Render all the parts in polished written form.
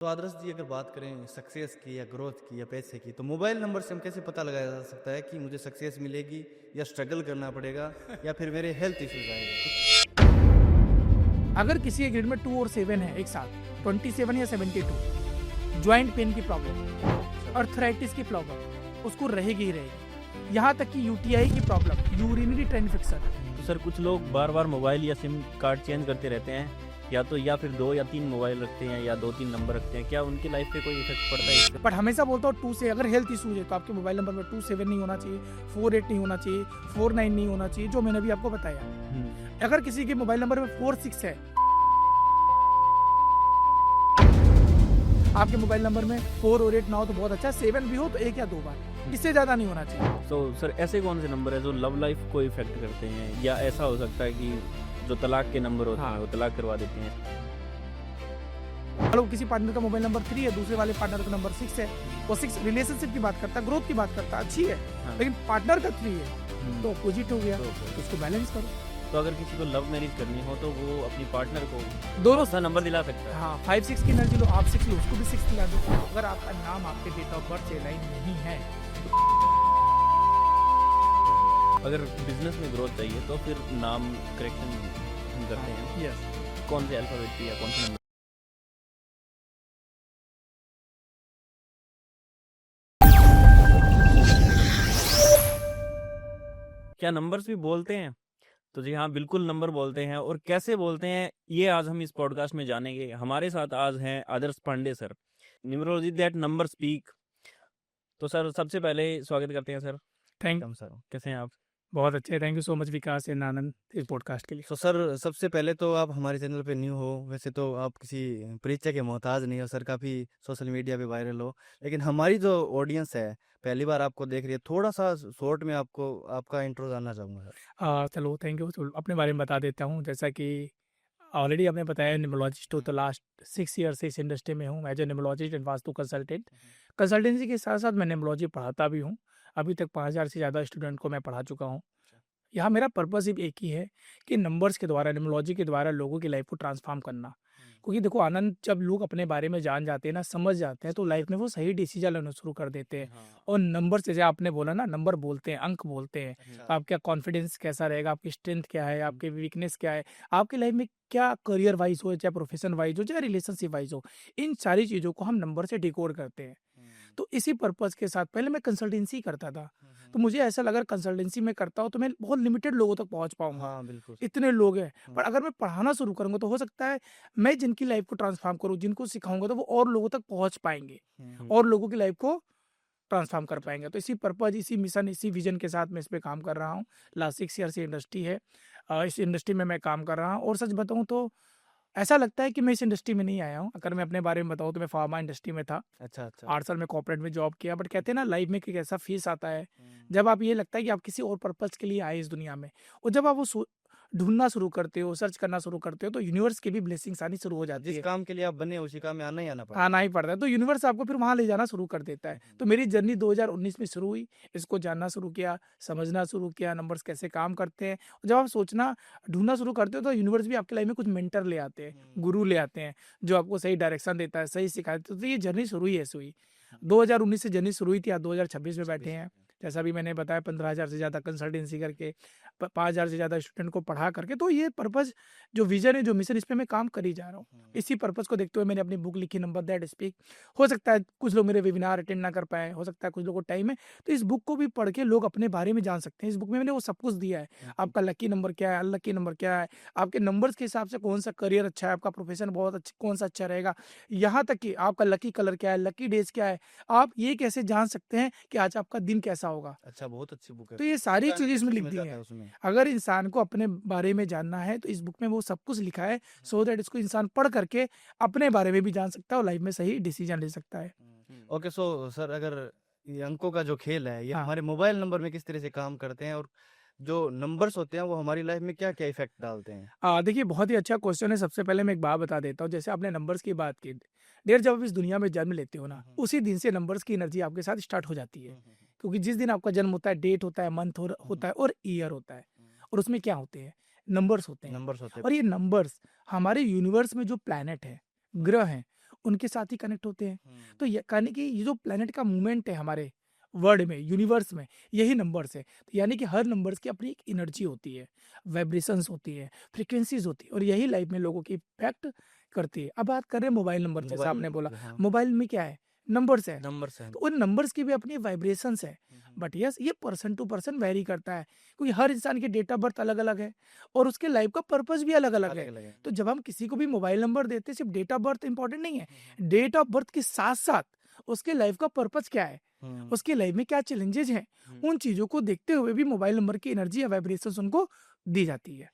तो आदर्श जी, अगर बात करें सक्सेस की या ग्रोथ की या पैसे की, तो मोबाइल नंबर से हम कैसे पता लगाया जा सकता है कि मुझे सक्सेस मिलेगी या स्ट्रगल करना पड़ेगा या फिर मेरे हेल्थ इश्यूज आएगा? अगर किसी के ग्रेड में 2 और 7 है एक साथ, 27 या 72, ज्वाइंट पेन की प्रॉब्लम, अर्थराइटिस की प्रॉब्लम उसको रहेगी ही रहेगी। यहाँ तक कि यूटीआई की प्रॉब्लम, यूरिनरी ट्रेन इन्फेक्शन। तो सर कुछ लोग बार बार मोबाइल या सिम कार्ड चेंज करते रहते हैं, या फिर 2 या 3 मोबाइल रखते हैं या 2-3 नंबर रखते हैं, क्या उनकी लाइफ पे कोई इफेक्ट पड़ता है इससे? बट हमेशा बोलता हूँ 2 से, अगर हेल्थ इशूज है तो आपके मोबाइल नंबर में 27 नहीं होना चाहिए, 48 नहीं होना चाहिए, 49 नहीं होना चाहिए, जो मैंने अभी आपको बताया। अगर किसी के मोबाइल नंबर में 46 है, आपके मोबाइल नंबर में 4 और 8 ना हो तो बहुत अच्छा, 7 भी हो तो 1 या 2 बार, इससे ज्यादा नहीं होना चाहिए। तो सर ऐसे कौन से नंबर है जो लव लाइफ को इफेक्ट करते हैं, या ऐसा हो सकता है कि जो तलाक के नंबर होते हैं वो तलाक करवा देते हैं? मतलब किसी पार्टनर का मोबाइल नंबर 3 है, दूसरे वाले पार्टनर का नंबर 6 है, वो 6 रिलेशनशिप की बात करता है, ग्रोथ की बात करता है, अच्छी है, लेकिन पार्टनर का 3 है तो अपोजिट हो गया, तो उसको बैलेंस करो। तो अगर किसी को लव मैरिज करनी हो तो वो अपनी पार्टनर को दोनों सा नंबर दिला सकता है? हाँ, 5-6 की एनर्जी लो, आप 6 लो, उसको भी 6 दिला दो। अगर आपका नाम आपके डेट ऑफ बर्थ से लाइन नहीं है, अगर बिजनेस में ग्रोथ चाहिए तो फिर नाम करेक्शन हम करते हैं। यस, कौन से अल्फाबेट की या कौन से नंबर? क्या नंबर्स भी बोलते हैं? तो जी हाँ, बिल्कुल नंबर बोलते हैं, और कैसे बोलते हैं ये आज हम इस पॉडकास्ट में जानेंगे। हमारे साथ आज हैं Adarsh Pandey sir, numerology that number speak. तो सर सबसे पहले स्वागत करते हैं सर। थैंक कम सर। कैसे हैं आप? बहुत अच्छे, thank you so much Vikas and Anand इस पॉडकास्ट के लिए। तो सर, सबसे पहले तो आप हमारे चैनल पे न्यू हो, वैसे तो आप किसी परिचय के मोहताज नहीं हो सर, काफ़ी सोशल मीडिया पे वायरल हो, लेकिन हमारी जो ऑडियंस है पहली बार आपको देख रही है, थोड़ा सा शॉर्ट में आपको आपका इंट्रो जानना चाहूँगा सर। चलो थैंक यू, तो अपने बारे में बता देता हूँ। जैसा कि ऑलरेडी आपने बताया, न्यूमरोलॉजिस्ट हूँ, तो लास्ट 6 ईयर से इस इंडस्ट्री में हूँ as a numerologist and vastu consultant. Consultancy के साथ साथ मैं न्यूमरोलॉजी पढ़ाता भी हूँ। अभी तक 5000 से ज़्यादा स्टूडेंट को मैं पढ़ा चुका हूँ। यहाँ मेरा पर्पस सिर्फ एक ही है कि नंबर्स के द्वारा, न्यूमरोलॉजी के द्वारा लोगों की लाइफ को ट्रांसफॉर्म करना। क्योंकि देखो आनंद, जब लोग अपने बारे में जान जाते हैं ना, समझ जाते हैं, तो लाइफ में वो सही डिसीजन लेना शुरू कर देते हैं। और नंबर से, जैसे आपने बोला ना, नंबर बोलते हैं, अंक बोलते हैं। तो आपका कॉन्फिडेंस कैसा रहेगा, आपकी स्ट्रेंथ क्या है, आपकी वीकनेस क्या है, आपकी लाइफ में क्या करियर वाइज हो, चाहे प्रोफेशन वाइज हो, चाहे रिलेशनशिप वाइज हो, इन सारी चीज़ों को हम नंबर से डिकोड करते हैं। तो इसी पर्पस के साथ पहले मैं कंसल्टेंसी करता था, तो मुझे ऐसा लगा कंसल्टेंसी में करता हूँ तो मैं बहुत लिमिटेड लोगों तक पहुँच पाऊँगा। हाँ बिल्कुल। इतने लोग हैं, पर अगर मैं पढ़ाना शुरू करूँगा तो हो सकता है मैं जिनकी लाइफ को ट्रांसफॉर्म करूँ, जिनको सिखाऊँगा, तो वो और लोगों तक पहुँच पाएँगे और लोगों की लाइफ को ट्रांसफॉर्म कर पाएँगे। तो इसी पर्पज़, इसी मिशन, इसी विज़न के साथ मैं इस पे काम कर रहा हूँ। लास्ट 6 ईयर से इंडस्ट्री है। इस इंडस्ट्री में मैं काम कर रहा हूँ, और सच बताऊँ तो ऐसा लगता है कि मैं इस इंडस्ट्री में नहीं आया हूँ। अगर मैं अपने बारे में बताऊँ तो मैं फार्मा इंडस्ट्री में था। अच्छा अच्छा। 8 साल में कॉर्पोरेट में जॉब किया, बट कहते हैं ना, लाइफ में एक ऐसा फेस आता है जब आप, ये लगता है कि आप किसी और पर्पस के लिए आए इस दुनिया में, और जब आप वो ढूंढना शुरू करते हो, सर्च करना शुरू करते हो, तो यूनिवर्स की भी ब्लेसिंग्स आनी शुरू हो जाती जिस है। काम के लिए आप बने उसी काम में आना ही आना पड़ा। आना ही पड़ता है, तो यूनिवर्स आपको फिर वहाँ ले जाना शुरू कर देता है। तो मेरी जर्नी 2019 में शुरू हुई, इसको जानना शुरू किया, समझना शुरू किया, नंबर्स कैसे काम करते हैं। और जब आप सोचना, ढूंढना शुरू करते हो, तो यूनिवर्स भी आपकी लाइफ में कुछ मेंटर ले आते हैं, गुरु ले आते हैं, जो आपको सही डायरेक्शन देता है, सही सिखा देता है। तो ये जर्नी शुरू ही ऐसे हुई। 2019 से जर्नी शुरू हुई थी, आज 2026 में बैठे हैं। जैसा भी मैंने बताया, 15,000 से ज़्यादा कंसल्टेंसी करके, 5,000 से ज़्यादा स्टूडेंट को पढ़ा करके, तो ये पर्पस, जो विजन है, जो मिशन, इस पे मैं काम कर ही जा रहा हूँ। इसी पर्पस को देखते हुए मैंने अपनी बुक लिखी, नंबर दैट स्पीक। हो सकता है कुछ लोग मेरे वेबिनार अटेंड ना कर पाए, हो सकता है कुछ लोगों को टाइम है, तो इस बुक को भी पढ़ के लोग अपने बारे में जान सकते हैं। इस बुक में मैंने वो सब कुछ दिया है। आपका लकी नंबर क्या है, अनलकी नंबर क्या है, आपके नंबर्स के हिसाब से कौन सा करियर अच्छा है, आपका प्रोफेशन बहुत अच्छा, कौन सा अच्छा रहेगा, यहाँ तक कि आपका लकी कलर क्या है, लकी डेज क्या है, आप ये कैसे जान सकते हैं कि आज आपका दिन कैसा होगा। अच्छा, बहुत अच्छी बुक है। तो ये सारी चीज़ें इसमें लिख मिल दी जाता है हैं। उसमें। अगर इंसान को अपने बारे में जानना है तो इस बुक में वो सब कुछ लिखा है, सो दैट इसको इंसान पढ़ करके अपने बारे में भी जान सकता है और लाइफ में सही डिसीजन ले सकता है। ओके, सो सर, अगर ये अंकों का जो खेल है, ये हाँ। हमारे मोबाइल नंबर में किस तरह से काम करते हैं, और जो नंबर्स होते हैं वो हमारी लाइफ में क्या क्या इफेक्ट डालते हैं? देखिए, बहुत ही अच्छा क्वेश्चन है। सबसे पहले मैं एक बात बता देता हूँ, जैसे आपने नंबर्स की बात की, डियर, जब आप इस दुनिया में जन्म लेते हो ना, उसी दिन से नंबर्स की एनर्जी आपके साथ स्टार्ट हो जाती है। क्योंकि जिस दिन आपका जन्म होता है, डेट होता है, मंथ होता है और ईयर होता है, और उसमें क्या होते हैं, नंबर्स होते हैं। नंबर्स होते और हैं। ये नंबर्स हमारे यूनिवर्स में जो प्लैनेट है, ग्रह हैं, उनके साथ ही कनेक्ट होते हैं। तो ये कहने की ये जो प्लेनेट का मूवमेंट है हमारे वर्ल्ड में, यूनिवर्स में, यही नंबर्स है। तो यानी कि हर नंबर्स की अपनी एक एनर्जी होती है, वाइब्रेशंस होती है, फ्रीक्वेंसीज होती है, और यही लाइफ में लोगों की इफेक्ट करती है। अब बात कर रहे हैं मोबाइल नंबर, जैसा आपने बोला, हाँ, मोबाइल में क्या है, नंबर्स है, नंबर्स हैं। तो उन नंबर्स की भी अपनी वाइब्रेशंस है। बट यस, ये पर्सन टू पर्सन वेरी करता है, क्योंकि हर इंसान की डेट ऑफ बर्थ अलग अलग है और उसके लाइफ का पर्पस भी अलग अलग है। अलग-अलग है। तो जब हम किसी को भी मोबाइल नंबर देते हैं, सिर्फ डेट ऑफ बर्थ इंपॉर्टेंट नहीं है, डेट ऑफ बर्थ के साथ साथ उसके लाइफ का पर्पस क्या है, उसकी लाइफ में क्या चैलेंजेस हैं, उन चीजों को देखते हुए भी मोबाइल नंबर की एनर्जी या वाइब्रेशंस उनको दी जाती है।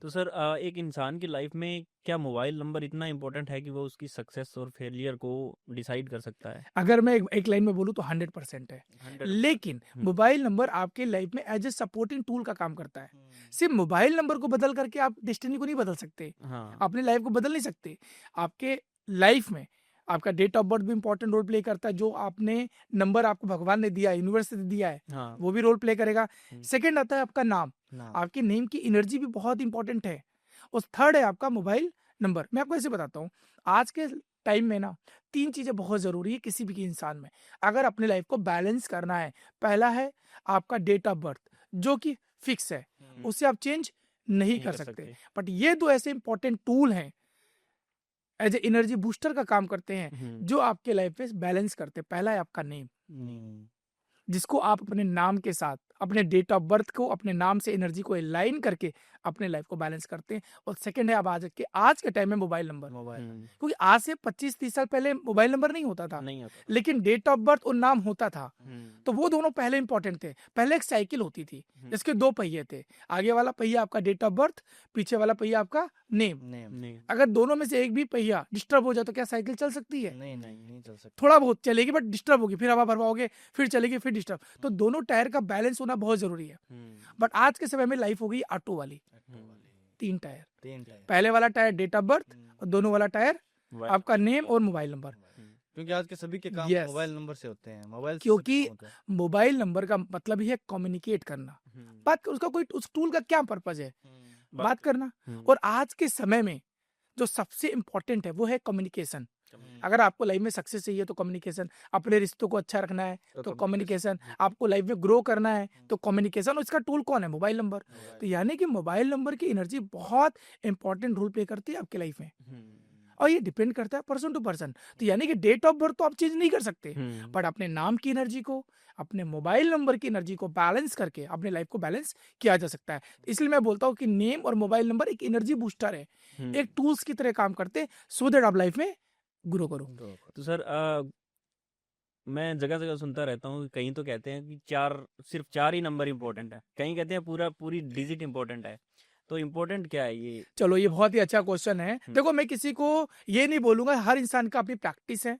तो सर एक इंसान की लाइफ में क्या मोबाइल नंबर इतना इम्पोर्टेंट है कि वो उसकी सक्सेस और फेलियर को डिसाइड कर सकता है? अगर मैं एक लाइन में बोलूँ तो 100% है, 100%। लेकिन मोबाइल नंबर आपके लाइफ में एज ए सपोर्टिंग टूल का काम करता है। सिर्फ मोबाइल नंबर को बदल करके आप डेस्टिनी को नहीं बदल सकते, हाँ, अपने लाइफ को बदल नहीं सकते। आपके लाइफ में आपका डेट ऑफ बर्थ भी इंपॉर्टेंट रोल प्ले करता है, जो आपने नंबर आपको भगवान ने दिया है, यूनिवर्स ने दिया है, हाँ, वो भी रोल प्ले करेगा। हम्म। सेकंड आता है आपका नाम, नाम। आपके नेम की एनर्जी भी बहुत इंपॉर्टेंट है। और थर्ड है आपका मोबाइल नंबर। मैं आपको ऐसे बताता हूँ, आज के टाइम में ना 3 चीज़ें बहुत ज़रूरी है किसी भी के इंसान में, अगर अपने लाइफ को बैलेंस करना है। पहला है आपका डेट ऑफ बर्थ, जो कि फिक्स है, उसे आप चेंज नहीं कर सकते। बट ये 2 ऐसे इंपॉर्टेंट टूल हैं, एज ए एनर्जी बूस्टर का काम करते हैं, जो आपके लाइफ में बैलेंस करते हैं। पहला है आपका नेम, जिसको आप अपने नाम के साथ, अपने डेट ऑफ बर्थ को अपने नाम से एनर्जी को अलाइन करके अपने लाइफ को बैलेंस करते हैं। और सेकंड है अब आज के टाइम में मोबाइल नंबर, क्योंकि आज से 25-30 साल पहले मोबाइल नंबर नहीं होता था, नहीं होता। लेकिन डेट ऑफ बर्थ और नाम होता था। तो वो दोनों पहले इंपॉर्टेंट थे। पहले एक साइकिल होती थी जिसके 2 पहिए थे, आगे वाला पहिया आपका डेट ऑफ बर्थ, पीछे वाला पहिया आपका नेम। नहीं, अगर दोनों में से एक भी पहिया डिस्टर्ब हो जाए तो क्या साइकिल चल सकती है? नहीं चल सकता। थोड़ा बहुत चलेगी, बट डिस्टर्ब होगी, फिर हवा भरवाओगे, फिर चलेगी, फिर डिस्टर्ब। तो दोनों टायर का बैलेंस होना बहुत जरूरी है। बट आज के समय में लाइफ हो गई ऑटो वाली, 3 टायर, 3 टाइम। पहले वाला टायर डेट ऑफ बर्थ और दोनों वाला टायर आपका नेम और मोबाइल नंबर। क्योंकि आज के सभी के काम Yes. मोबाइल नंबर से होते हैं, मोबाइल से क्योंकि सब काम होता है। मोबाइल नंबर का मतलब ही है कम्युनिकेट करना। बात कर, उसका कोई उस टूल का क्या पर्पज है? बात करना। और आज के समय में जो सबसे इंपॉर्टेंट है वो है कम्युनिकेशन। अगर आपको लाइफ में सक्सेस चाहिए तो कम्युनिकेशन, अपने रिश्तों को अच्छा रखना है तो कम्युनिकेशन, आपको लाइफ में ग्रो करना है तो कम्युनिकेशन। और इसका टूल कौन है? Mobile number. तो यानी कि मोबाइल नंबर की एनर्जी बहुत इंपॉर्टेंट रोल प्ले करती है आपकी लाइफ में, और ये डिपेंड करता है पर्सन टू पर्सन। तो यानी कि डेट ऑफ बर्थ तो आप चेंज नहीं कर सकते, बट अपने नाम की एनर्जी को, अपने मोबाइल नंबर की एनर्जी को बैलेंस करके अपने लाइफ को बैलेंस किया जा सकता है। इसलिए मैं बोलता हूँ कि नेम और मोबाइल नंबर एक एनर्जी बूस्टर है, एक टूल्स की तरह काम करते हैं, सो दैट आप लाइफ में ग्रो करो। तो सर मैं जगह जगह सुनता रहता हूँ, कहीं तो कहते हैं कि सिर्फ 4 ही नंबर इम्पोर्टेंट है, कहीं कहते हैं पूरी डिजिट इम्पोर्टेंट है। तो इम्पोर्टेंट क्या है ये? चलो, ये बहुत ही अच्छा क्वेश्चन है। देखो, मैं किसी को ये नहीं बोलूंगा, हर इंसान का अपनी प्रैक्टिस है,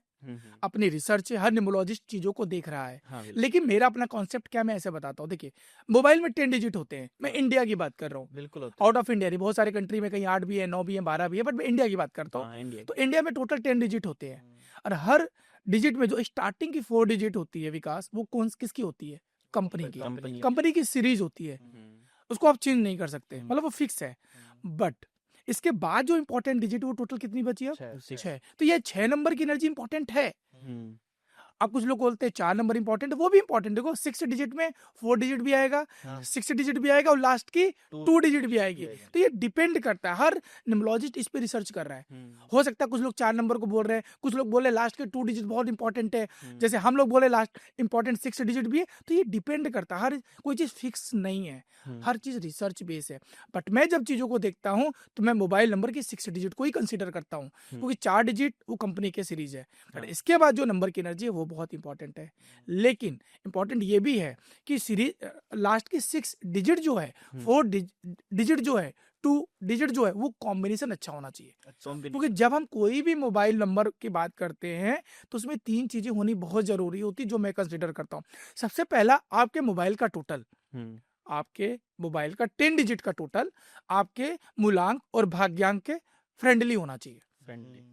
अपनी रिसर्च है, हर न्यूमरोलॉजिस्ट चीजों को देख रहा है। हाँ, लेकिन मेरा अपना कॉन्सेप्ट क्या, मैं ऐसे बताता हूँ। देखिए, मोबाइल में 10 डिजिट होते हैं, मैं इंडिया की बात कर रहा हूँ, बिल्कुल होता आउट ऑफ इंडिया नहीं, बहुत सारे कंट्री में कहीं 8 भी है, 9 भी है, 12 भी है, बट मैं इंडिया की बात करता हूँ। इंडिया तो इंडिया में टोटल 10 डिजिट होते हैं, और हर डिजिट में जो स्टार्टिंग की 4 डिजिट होती है विकास, वो किसकी होती है? कंपनी की। कंपनी की सीरीज होती है, उसको आप चेंज नहीं कर सकते, मतलब वो फिक्स है। बट इसके बाद जो इंपॉर्टेंट डिजिट, वो टोटल कितनी बची है? 6। तो ये 6 नंबर की एनर्जी इंपॉर्टेंट है। अब कुछ लोग बोलते हैं 4 नंबर इंपॉर्टेंट है, वो भी इंपॉर्टेंट। देखो, 6 डिजिट में 4 डिजिट भी आएगा, 6 डिजिट भी आएगा, और लास्ट की 2 डिजिट भी आएगी। तो ये डिपेंड करता है, हर न्यूमरोलॉजिस्ट इस पे रिसर्च कर रहा है। हो सकता है कुछ लोग 4 नंबर को बोल रहे हैं, कुछ लोग बोले लास्ट के 2 डिजिट बहुत इंपॉर्टेंट है, जैसे हम लोग बोले लास्ट इंपॉर्टेंट 6 डिजिट भी है। तो ये डिपेंड करता है, हर कोई चीज फिक्स नहीं है, हर चीज रिसर्च बेस है। बट मैं जब चीजों को देखता हूँ तो मैं मोबाइल नंबर की 6 डिजिट को ही कंसिडर करता हूँ, क्योंकि 4 डिजिट वो कंपनी के सीरीज है। बट इसके बाद जो नंबर की एनर्जी है वो बहुत इंपॉर्टेंट है। लेकिन इंपॉर्टेंट ये भी है कि सीरीज लास्ट की 6 डिजिट जो है, 4 डिजिट जो है, 2 डिजिट जो है, वो कॉम्बिनेशन अच्छा होना चाहिए। क्योंकि जब हम कोई भी मोबाइल नंबर की बात करते हैं तो उसमें 3 चीजें होनी बहुत जरूरी होती है, जो मैं कंसिडर करता हूँ। सबसे पहला, आपके मोबाइल का टोटल, आपके मोबाइल का 10 डिजिट का टोटल आपके मूलांक और भाग्यांक के फ्रेंडली होना चाहिए।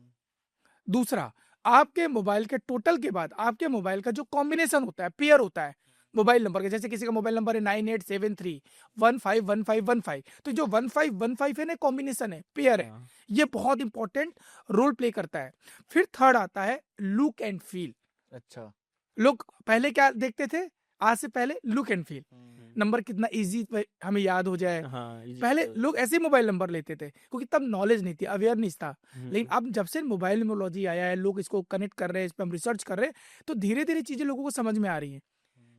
दूसरा, आपके मोबाइल के टोटल के बाद आपके मोबाइल का जो कॉम्बिनेशन होता है, पेयर होता है, मोबाइल नंबर के, जैसे किसी का मोबाइल नंबर है 9873151515, तो जो 1515 है ना, कॉम्बिनेशन है, पेयर है, हाँ, ये बहुत इंपॉर्टेंट रोल प्ले करता है। फिर थर्ड आता है लुक एंड फील। अच्छा। लोग पहले क्या देखते थे, आज से पहले लुक एंड फील, नंबर कितना इजी हमें याद हो जाए। हाँ, easy पहले to- लोग ऐसे ही मोबाइल नंबर लेते थे क्योंकि तब नॉलेज नहीं थी, अवेयरनेस था। लेकिन अब जब से मोबाइल न्यूमरोलॉजी आया है, लोग इसको कनेक्ट कर रहे हैं, इस पर हम रिसर्च कर रहे हैं, तो धीरे धीरे चीजें लोगों को समझ में आ रही हैं।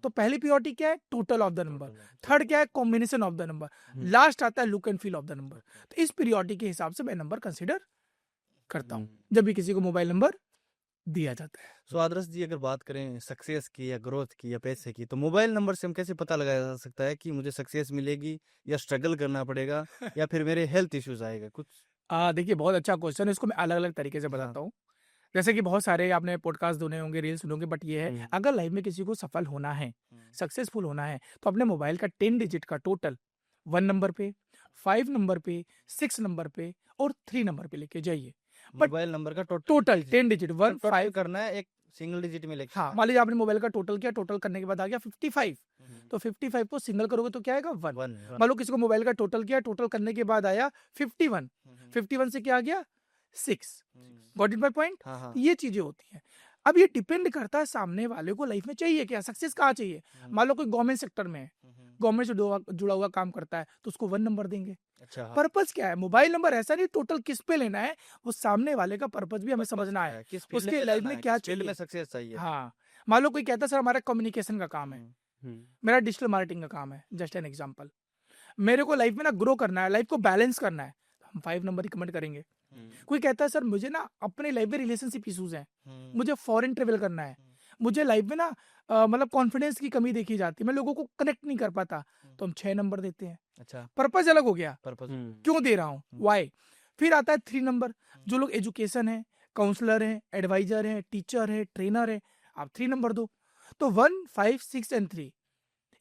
तो पहली प्रियोरिटी क्या है, total of the number. Third क्या है, combination of the number. Last आता है look and feel of the number. तो इस प्रियोरिटी के हिसाब से मैं नंबर कंसिडर करता हूँ जब भी किसी को मोबाइल नंबर दिया जाता है। सो आदर्श जी, अगर बात करें सक्सेस की या ग्रोथ की या पैसे की, तो मोबाइल नंबर से हम कैसे पता लगाया जा सकता है कि मुझे सक्सेस मिलेगी या स्ट्रगल करना पड़ेगा या फिर मेरे हेल्थ इश्यूज आएगा कुछ? देखिए, बहुत अच्छा क्वेश्चन है, इसको मैं अलग अलग तरीके से बताता हूँ। जैसे कि बहुत सारे आपने पॉडकास्ट सुने होंगे, रील सुने होंगे, बट ये है, अगर लाइफ में किसी को सफल होना है, सक्सेसफुल होना है, तो अपने मोबाइल का 10 डिजिट का टोटल 1 नंबर पे, 5 नंबर पे, 6 नंबर पे और 3 नंबर पे लेके जाइए। बट मोबाइल नंबर का टोटल 10 डिजिट 1 टोटल 5, करना है एक सिंगल डिजिट में लेके। हाँ, मान लीजिए आपने मोबाइल का टोटल किया, टोटल करने के बाद आ गया 55, तो 55 को सिंगल करोगे तो क्या आएगा, 1। मान लो किसी को मोबाइल का टोटल किया, टोटल करने के बाद आया 51, 51 से क्या आ गया, 6। Got it my point? हाँ हाँ। ये चीजें होती हैं। अब ये डिपेंड करता है सामने वाले को लाइफ में चाहिए क्या, सक्सेस कहाँ चाहिए। मान लो कोई गवर्नमेंट सेक्टर में है, गवर्नमेंट से जुड़ा हुआ काम करता है, तो उसको 1 नंबर देंगे। अच्छा, हाँ। पर्पस क्या है, मोबाइल नंबर ऐसा नहीं टोटल किस पे लेना है, वो सामने वाले का पर्पस भी हमें Purpose समझना क्या है, किस फील्ड उसके में लाइफ जाना में है, क्या किस फील्ड में चाहिए। सक्सेस चाहिए। हाँ, मान लो कोई कहता है सर हमारा कम्युनिकेशन का काम है, मेरा डिजिटल मार्केटिंग का काम है, जस्ट एन एग्जांपल, मेरे को लाइफ में ना ग्रो करना है, लाइफ को बैलेंस करना है, तो हम 5 नंबर रिकमेंड करेंगे। कोई कहता है सर मुझे ना अपने लाइफ में रिलेशनशिप इश्यूज हैं, मुझे फॉरेन ट्रेवल करना है, मुझे लाइफ में ना मतलब कॉन्फिडेंस की कमी देखी जाती है, मैं लोगों को कनेक्ट नहीं कर पाता, तो हम 6 नंबर देते हैं। अच्छा, पर्पस अलग हो गया, पर्पस। क्यों दे रहा हूँ, वाई। फिर आता है 3 नंबर, जो लोग एजुकेशन है, काउंसलर है, एडवाइजर है, टीचर है, ट्रेनर है, आप 3 नंबर दो। तो 1 5 6 एंड 3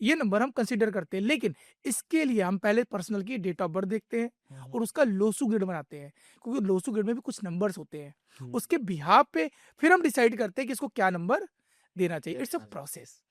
ये नंबर हम कंसीडर करते हैं, लेकिन इसके लिए हम पहले पर्सनल की डेट ऑफ बर्थ देखते हैं और उसका लोसू ग्रेड बनाते हैं, क्योंकि लोसू ग्रेड में भी कुछ नंबर्स होते हैं, उसके बिहाफ पे फिर हम डिसाइड करते हैं कि इसको क्या नंबर देना चाहिए। It's a process.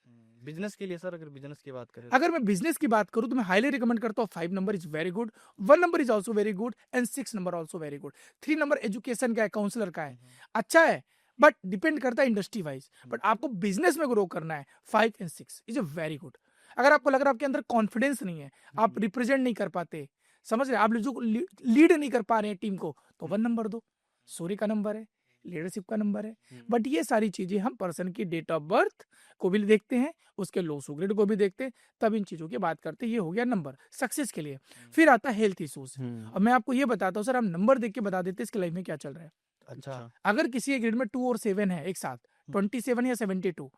बिजनेस के लिए सर, अगर बिजनेस की बात करें अगर मैं बिजनेस की बात करूं तो मैं हाईली रिकमेंड करता हूं 5 number is very good, 1 number is also very good and 6 number also very good. 3 number education का है, काउंसलर का है, अच्छा है, बट डिपेंड करता है इंडस्ट्री वाइज, बट आपको बिजनेस में ग्रो करना है, 5 and 6 is a very good. अगर आपको लग रहा है आपके अंदर कॉन्फिडेंस नहीं है, आप रिप्रेजेंट नहीं कर पाते, समझ रहे, आप जो लीड नहीं कर पा रहे हैं टीम को, तो 1 नंबर दो, सूर्य का नंबर है, लीडरशिप का नंबर है। बट ये सारी चीजें हम पर्सन की डेट ऑफ बर्थ को भी देखते हैं, उसके लो सुग्रेड को भी देखते हैं, तब इन चीजों की बात करते हैं। ये हो गया नंबर सक्सेस के लिए। फिर आता है हेल्थ इश्यूज। अब मैं आपको ये बताता हूँ सर, हम नंबर देख के बता देते हैं इसकी लाइफ में क्या चल रहा है। अच्छा, अगर किसी के ग्रेड में 2 और 7 है एक साथ, 27 या 72,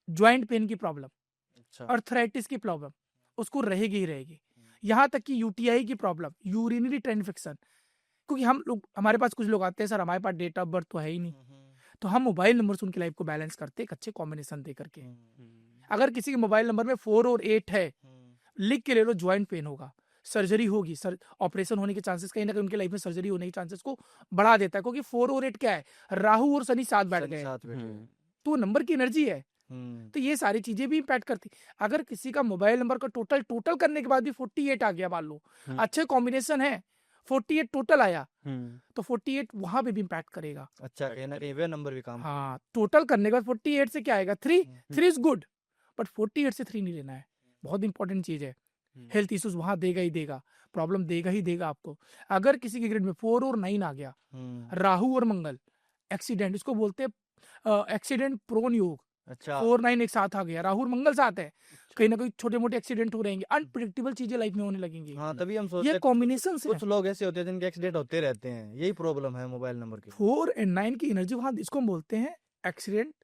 ज्वाइंट पेन की प्रॉब्लम, अच्छा, अर्थराइटिस की प्रॉब्लम उसको रहेगी ही रहेगी, यहाँ तक कि यूटीआई की प्रॉब्लम, यूरिनरी ट्रैक्ट इन्फेक्शन। क्योंकि हम लोग, हमारे पास कुछ लोग आते हैं सर हमारे पास डेट ऑफ बर्थ तो है ही नहीं, तो हम मोबाइल नंबर से उनकी लाइफ को बैलेंस करते हैं एक अच्छे कॉम्बिनेशन दे करके। अगर किसी के मोबाइल नंबर में 4 और 8 है, लिख के ले लो, ज्वाइंट पेन होगा, सर्जरी होगी, ऑपरेशन होने के चांसेस, कहीं ना कहीं उनके लाइफ में सर्जरी होने के चांसेस को बढ़ा देता है, क्योंकि 4 और 8 क्या है, राहु और शनि साथ बैठ गए, तो नंबर की एनर्जी है। तो ये सारी चीजें भी इम्पैक्ट करती। अगर किसी का मोबाइल नंबर का टोटल करने के बाद भी 48 आ गया, मान लो अच्छे कॉम्बिनेशन है, 48 टोटल आया, तो 48 वहां पे भी इम्पैक्ट करेगा। अच्छा, कहीं ना कहीं वे नंबर भी काम। हाँ, टोटल करने के बाद 48 से क्या आएगा, 3 इज गुड, बट 48 से 3 नहीं लेना है, बहुत इंपॉर्टेंट चीज है। हेल्थ इश्यूज वहां देगा ही देगा, प्रॉब्लम देगा ही देगा आपको। अगर किसी के ग्रेड में 4 और 9 आ गया, राहु और मंगल, एक्सीडेंट, इसको बोलते हैं एक्सीडेंट प्रोन योग। अच्छा, 4 9 एक साथ आ गया, राहु और मंगल साथ है, कहीं ना कहीं छोटे मोटे एक्सीडेंट हो रहेंगे, अनप्रिडिक्टेबल चीजें लाइफ में होने लगेंगी। हाँ, तभी हम सोचते ये हैं कॉम्बिनेशन से कुछ लोग ऐसे होते हैं जिनके एक्सीडेंट होते रहते हैं, यही प्रॉब्लम है मोबाइल नंबर की। 4 एंड 9 की एनर्जी वहां, इसको हम बोलते हैं एक्सीडेंट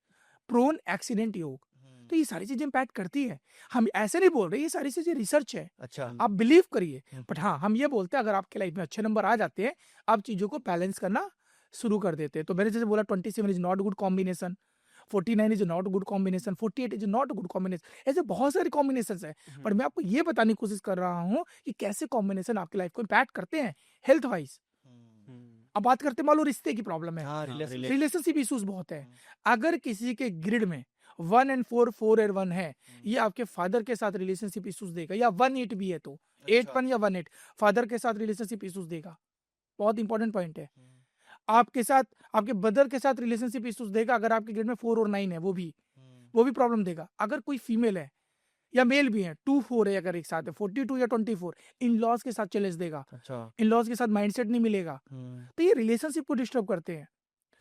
प्रोन एक्सीडेंट योग। तो ये सारी चीजें इम्पैक्ट करती है, हम ऐसे नहीं बोल रहे, ये सारी चीजें रिसर्च है, अच्छा, आप बिलीव करिए। बट हाँ, हम ये बोलते हैं अगर आपके लाइफ में अच्छे नंबर आ जाते हैं, आप चीजों को बैलेंस करना शुरू कर देते हैं। तो मैंने जैसे बोला 27 is not good combination, 49 is not good combination, 48 is not good combination, ऐसे बहुत सारे कॉम्बिनेशन है। पर मैं आपको ये बताने की कोशिश कर रहा हूँ कि कैसे कॉम्बिनेशन आपकी लाइफ को इम्पैक्ट करते हैं हेल्थ वाइज। अब बात करते हैं, मान लो रिश्ते की प्रॉब्लम है, हाँ, relationship। रिलेशनशिप इश्यूज बहुत है। अगर किसी के ग्रिड में 1 and 4, 4 और 1 है, ये आपके फादर के साथ रिलेशनशिप इश्यूज देगा, या 1-8 भी है तो 8-1 या 1-8 फादर के साथ रिलेशनशिप इश्यूज देगा। बहुत इंपॉर्टेंट पॉइंट है। आपके साथ आपके ब्रदर के साथ रिलेशनशिप इश्यूज देगा, अगर आपके ग्रेड में 4 और 9 है वो भी प्रॉब्लम देगा। अगर कोई फीमेल है या मेल भी है, 2-4 है, अगर एक साथ है 42 या 24, इन लॉज के साथ चैलेंज देगा, अच्छा। इन लॉज के साथ माइंडसेट नहीं मिलेगा, तो ये रिलेशनशिप को डिस्टर्ब करते हैं।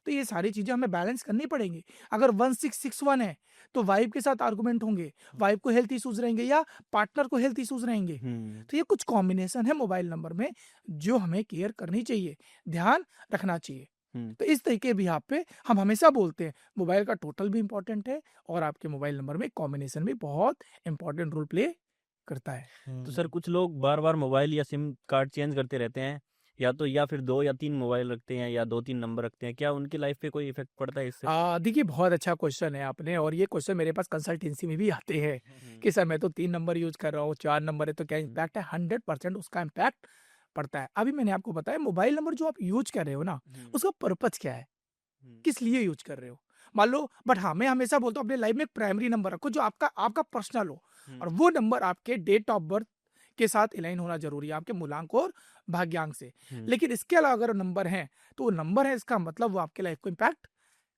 तो ये सारी चीजें हमें बैलेंस करनी पड़ेंगी। अगर 1661 है तो वाइफ के साथ आर्गुमेंट होंगे, वाइफ को हेल्थ इश्यूज रहेंगे या पार्टनर को हेल्थ इश्यूज रहेंगे। तो ये कुछ कॉम्बिनेशन है मोबाइल नंबर में जो हमें केयर करनी चाहिए, ध्यान रखना चाहिए। तो इस तरीके भी आप पे हम हमेशा बोलते हैं मोबाइल का टोटल भी इंपॉर्टेंट है और आपके मोबाइल नंबर में कॉम्बिनेशन भी बहुत इंपॉर्टेंट रोल प्ले करता है। तो सर कुछ लोग बार बार मोबाइल या सिम कार्ड चेंज करते रहते हैं, या फिर 2 या 3 मोबाइल रखते हैं या 2-3 नंबर रखते हैं, क्या उनकी लाइफ पे कोई इफेक्ट पड़ता है इससे? देखिए बहुत अच्छा क्वेश्चन है आपने, और ये क्वेश्चन मेरे पास कंसल्टेंसी में भी आते हैं कि सर मैं तो 3 नंबर यूज कर रहा हूँ, 4 नंबर है तो क्या इम्पैक्ट है? 100% उसका इम्पैक्ट पड़ता है। अभी मैंने आपको बताया मोबाइल नंबर जो आप यूज कर रहे हो ना, उसका पर्पज क्या है, किस लिए यूज कर रहे हो, मान लो। बट हाँ, मैं हमेशा बोलता हूँ अपने लाइफ में एक प्राइमरी नंबर रखो जो आपका पर्सनल हो, और वो नंबर आपके डेट ऑफ बर्थ के साथ अलाइन होना जरूरी है, आपके मूलांक और भाग्यांक से। लेकिन इसके अलावा अगर नंबर है तो वो नंबर है, इसका मतलब वो आपके लाइफ को इम्पैक्ट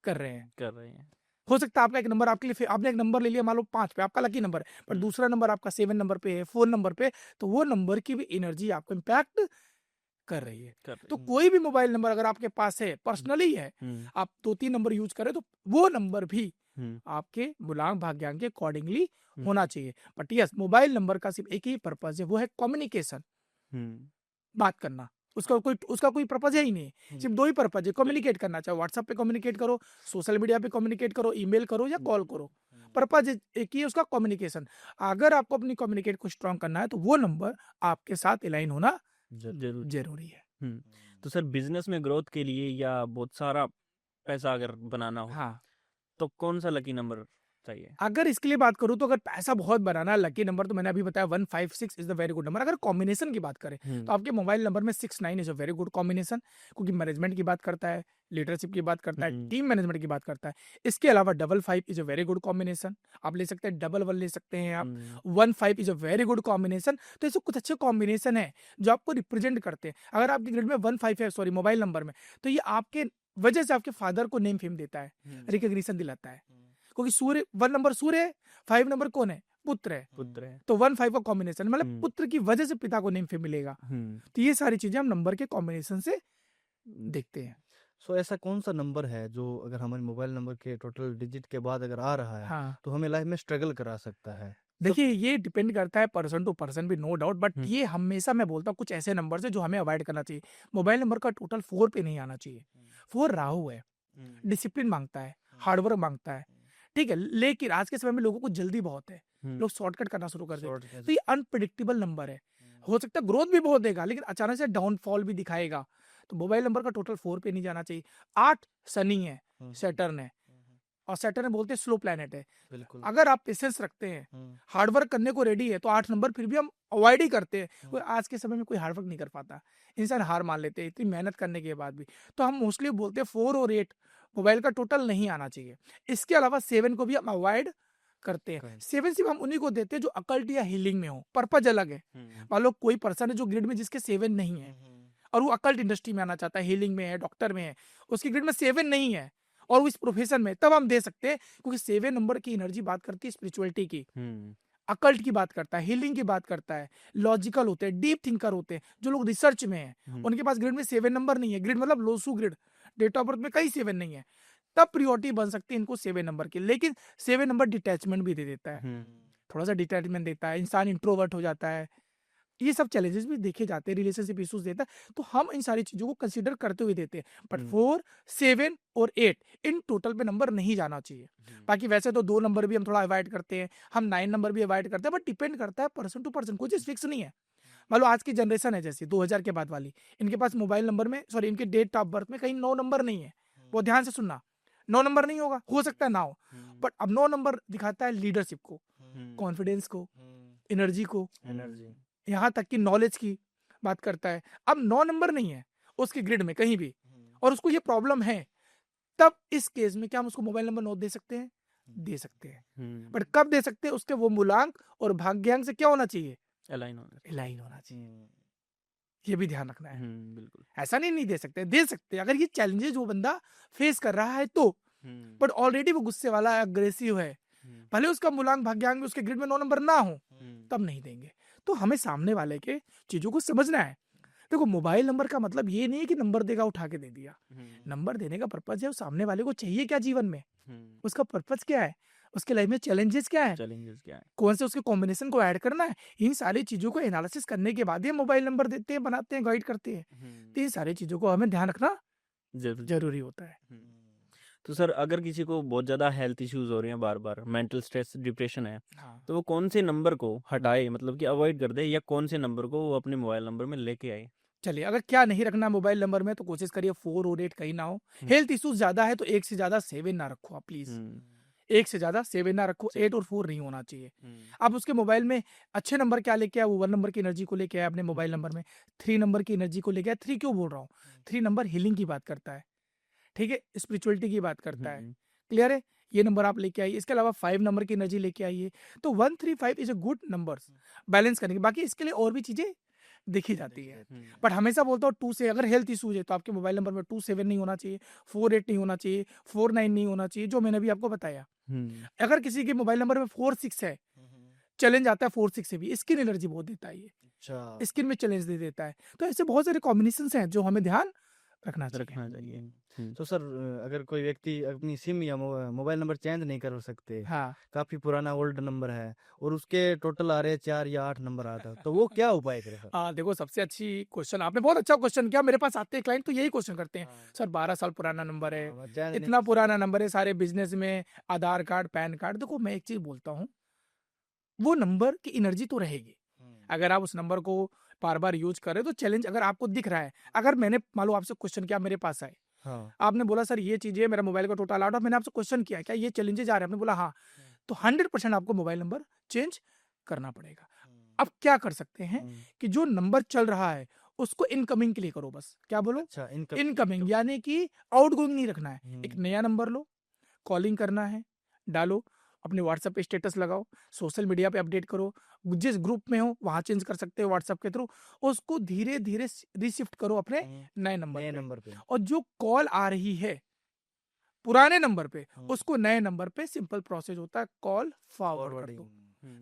कर रहे हैं। हो सकता है आपका एक नंबर आपके लिए, आपने एक नंबर ले लिया मान लो 5 पे, आपका लकी नंबर है, पर दूसरा नंबर आपका 7 नंबर पे है, 4 नंबर पे, तो वो नंबर की भी एनर्जी आपको इम्पैक्ट कर रही है। तो कोई भी मोबाइल नंबर अगर आपके पास है, पर्सनली है, आप 2-3 नंबर यूज करें तो वो नंबर भी आपके मूलांक भाग्यांक के अकॉर्डिंगली होना चाहिए। बट यस, मोबाइल नंबर का सिर्फ एक ही पर्पज है, वो है कम्युनिकेशन, बात करना। उसका कोई पर्पज है ही नहीं, सिर्फ 2 ही पर्पज है, कम्युनिकेट करना, चाहे व्हाट्सएप पे कम्युनिकेट करो, सोशल मीडिया पे कम्युनिकेट करो, ईमेल करो या कॉल करो, पर्पज एक ही है उसका, कम्युनिकेशन। अगर आपको अपनी कम्युनिकेट को स्ट्रॉन्ग करना है तो वो नंबर आपके साथ अलाइन होना जरूरी है। तो सर बिजनेस में ग्रोथ के लिए या बहुत सारा पैसा अगर बनाना हो, हाँ, तो कौन सा लकी नंबर चाहिए? अगर इसके लिए बात करूं तो अगर पैसा बहुत बनाना है, लकी नंबर तो मैंने अभी बताया 156 is the very good number. अगर कॉम्बिनेशन की बात करें तो आपके मोबाइल नंबर में 69 is a very good combination, क्योंकि मैनेजमेंट की बात करता है, लीडरशिप की बात करता है, टीम मैनेजमेंट की बात करता है। इसके अलावा 55 is a very good combination, आप ले सकते हैं, 11 ले सकते हैं आप, 15 is a very good combination. तो ऐसे कुछ अच्छे कॉम्बिनेशन है जो आपको रिप्रेजेंट करते हैं। अगर आपके ग्रेड में 15 है, सॉरी मोबाइल नंबर में, तो ये आपके वजह से आपके फादर को नेम फेम देता है, रिकॉग्निशन दिलाता है, क्योंकि सूर्य 1 नंबर सूर्य है, 5 नंबर कौन है? पुत्र है। तो 1-5 का कॉम्बिनेशन मतलब पुत्र की वजह से पिता को नेम फेम मिलेगा। तो ये सारी चीजें हम नंबर के कॉम्बिनेशन से देखते हैं। सो ऐसा कौन सा नंबर है जो अगर हमारे मोबाइल नंबर के टोटल डिजिट के बाद अगर आ रहा है, हाँ, तो हमें लाइफ में स्ट्रगल करा सकता है? देखिए ये डिपेंड करता है पर्सन टू पर्सन भी, नो डाउट। बट ये हमेशा मैं बोलता हूँ कुछ ऐसे नंबर है जो हमें अवॉइड करना चाहिए। मोबाइल नंबर का टोटल 4 पे नहीं आना चाहिए। 4 राहु है, डिसिप्लिन मांगता है, हार्डवर्क मांगता है, ठीक है। लेकिन आज के समय में लोगों को जल्दी बहुत है, लोग शॉर्टकट करना शुरू कर देते हैं, तो ये अनप्रिडिक्टेबल नंबर है। हो सकता है ग्रोथ भी बहुत देगा लेकिन अचानक से डाउनफॉल भी दिखाएगा। तो मोबाइल नंबर का टोटल 4 पे नहीं जाना चाहिए। 8 शनि है, सैटर्न है, और सैटर्न बोलते हैं स्लो प्लैनेट है। बिल्कुल। अगर आप पेशेंस रखते हैं, हार्डवर्क करने को रेडी है, तो 8 नंबर फिर भी हम अवॉइड ही करते हैं। कोई आज के समय में कोई हार्डवर्क नहीं कर पाता, इंसान हार मान लेते हैं इतनी मेहनत करने के बाद भी। तो हम मोस्टली बोलते हैं 4 और 8 मोबाइल का टोटल नहीं आना चाहिए। इसके अलावा 7 को भी हम अवॉइड करते हैं। 7 सिर्फ हम उन्हीं को देते हैं जो अकल्ट या हीलिंग में हो, पर्पज अलग है। मान लो कोई पर्सन है जो ग्रिड में जिसके 7 नहीं है और वो अकल्ट इंडस्ट्री में आना चाहता है, हीलिंग में है, डॉक्टर में है, उसकी ग्रिड में 7 नहीं है और वो इस प्रोफेशन में, तब हम दे सकते हैं, क्योंकि 7 नंबर की एनर्जी बात करती है स्पिरिचुअलिटी की, अकल्ट की बात करता है, हीलिंग की बात करता है, लॉजिकल होते हैं, डीप थिंकर होते हैं। जो लोग रिसर्च में हैं उनके पास ग्रिड में 7 नंबर नहीं है, ग्रिड मतलब Losu grid, date of birth में कहीं 7 नहीं है, तब प्रियोरिटी बन सकती है इनको 7 नंबर की। लेकिन 7 नंबर डिटैचमेंट भी दे देता है, थोड़ा सा डिटैचमेंट देता है, इंसान इंट्रोवर्ट हो जाता है, ये सब चैलेंजेस भी देखे जाते हैं, रिलेशनशिप इश्यूज देता है। तो हम इन सारी चीजों को कंसीडर करते हुए देते हैं। बट 4, 7 और 8 इन टोटल पे नंबर नहीं जाना चाहिए। बाकी वैसे तो 2 नंबर भी हम थोड़ा अवॉइड करते हैं, हम 9 नंबर भी अवॉइड करते हैं, बट डिपेंड करता है पर्सन टू पर्सन, कोई चीज फिक्स नहीं है। मान लो आज की जनरेशन है जैसे 2000 के बाद वाली, इनके पास मोबाइल नंबर में, सॉरी इनके डेट ऑफ बर्थ में कहीं 9 नंबर नहीं है। वो ध्यान से सुनना, 9 नंबर नहीं होगा, हो सकता है ना हो, बट अब 9 नंबर दिखाता है लीडरशिप को, कॉन्फिडेंस को, एनर्जी को, यहाँ तक कि नॉलेज की बात करता है। अब 9 नंबर नहीं है उसकी ग्रिड में कहीं भी और उसको ये प्रॉब्लम है, तब इस केस में क्या हम उसको मोबाइल नंबर 9 दे सकते हैं? दे सकते हैं, हम्म, बट कब दे सकते हैं, उसके वो मूलांक और भाग्यांक से क्या होना चाहिए, अलाइन होना चाहिए। अलाइन होना चाहिए। ये भी ध्यान रखना है। बिल्कुल। ऐसा नहीं दे सकते, दे सकते हैं अगर ये चैलेंजेस वो बंदा फेस कर रहा है तो, बट ऑलरेडी वो गुस्से वाला है, अग्रेसिव है, भले उसका मूलांक भाग्यांक में उसके ग्रिड में 9 नंबर ना हो, तब नहीं देंगे। तो हमें सामने वाले के चीजों को समझना है। देखो, मोबाइल नंबर का मतलब ये नहीं है कि नंबर देगा उठा के दे दिया। नंबर देने का पर्पज है, वो सामने वाले को चाहिए क्या जीवन में, उसका पर्पज क्या है, उसके लाइफ में चैलेंजेस क्या है, चैलेंजेस क्या है? कौन से उसके कॉम्बिनेशन को ऐड करना है। इन सारी चीजों को एनालिसिस करने के बाद ही हम मोबाइल नंबर देते हैं, बनाते हैं, गाइड करते हैं। तो इन सारी चीजों को हमें ध्यान रखना जरूर। जरूरी होता है। तो सर, अगर किसी को बहुत ज़्यादा हेल्थ इश्यूज हो रहे हैं, बार बार मेंटल स्ट्रेस, डिप्रेशन है, हाँ, तो वो कौन से नंबर को हटाए, मतलब कि अवॉइड कर दे, या कौन से नंबर को वो अपने मोबाइल नंबर में लेके आए? चलिए, अगर क्या नहीं रखना मोबाइल नंबर में तो कोशिश करिए 4 और 8 कहीं ना हो। हेल्थ इश्यूज ज्यादा है तो 1 से ज्यादा 7 ना रखो आप प्लीज। 1 से ज्यादा 7 ना रखो, 8 और 4 नहीं होना चाहिए। आप उसके मोबाइल में अच्छे नंबर क्या लेके आए, वो 1 नंबर की एनर्जी को लेके आए अपने मोबाइल नंबर में, 3 नंबर की एनर्जी को लेके आए। 3 क्यों बोल रहा हूँ, 3 नंबर हीलिंग की बात करता है, ठीक है, स्पिरिचुअलिटी की बात करता है। क्लियर है, ये नंबर आप लेके आइए। इसके अलावा 5 नंबर की एनर्जी लेके आइए। तो 1 3 5 is a good number balance करने की। बाकी इसके लिए और भी चीजें देखी जाती है, बट हमेशा बोलता हूँ 2 से अगर हेल्थ इशूज है तो आपके मोबाइल नंबर में 2 7 नहीं होना चाहिए, 4 8 नहीं होना चाहिए, 4 9 नहीं होना चाहिए, जो मैंने भी आपको बताया। अगर किसी के मोबाइल नंबर में 4 6 है, चैलेंज आता है 4 6 से भी, स्किन एलर्जी बहुत देता है, ये स्किन में चैलेंज दे देता है। तो ऐसे बहुत सारे कॉम्बिनेशन हैं जो हमें ध्यान रखना चाहिए। तो सर, अगर कोई व्यक्ति अपनी सिम या मोबाइल नंबर चेंज नहीं कर सकते, हाँ, काफी पुराना ओल्ड नंबर है और उसके टोटल आ रहे हैं 4 या 8 नंबर आता है, तो वो क्या उपाय करे सर? देखो, सबसे अच्छी क्वेश्चन आपने, बहुत अच्छा क्वेश्चन किया। मेरे पास आते हैं क्लाइंट तो यही क्वेश्चन करते हैं, सर 12 साल पुराना नंबर है, चेंज नहीं इतना कर पुराना नंबर है, सारे बिजनेस में आधार कार्ड, पैन कार्ड। देखो, मैं एक चीज बोलता हूँ, वो नंबर की एनर्जी तो रहेगी। अगर आप उस नंबर को बार बार यूज करें तो चैलेंज अगर आपको दिख रहा है, अगर मैंने मान लो आपसे क्वेश्चन किया, मेरे पास आए, हाँ, आपने बोला सर ये चीज है, मेरा मोबाइल का टोटल आउट, मैंने आपसे क्वेश्चन किया क्या ये चैलेंजेस आ रहे हैं, आपने बोला हाँ, तो 100% आपको मोबाइल नंबर चेंज करना पड़ेगा। अब क्या कर सकते हैं कि जो नंबर चल रहा है उसको इनकमिंग के लिए करो, बस। क्या बोलो? अच्छा, इनकमिंग, यानी कि आउटगोइंग नहीं रखना है। एक नया नंबर लो, कॉलिंग करना है, डालो, अपने व्हाट्सएप पे स्टेटस लगाओ, सोशल मीडिया पे अपडेट करो, जिस ग्रुप में हो वहां चेंज कर सकते हो व्हाट्सएप के थ्रू, उसको धीरे धीरे रिशिफ्ट करो अपने नए नंबर पे। और जो कॉल आ रही है पुराने नंबर पे, उसको नए नंबर पे सिंपल प्रोसेस होता है, कॉल फॉरवर्ड कर दो।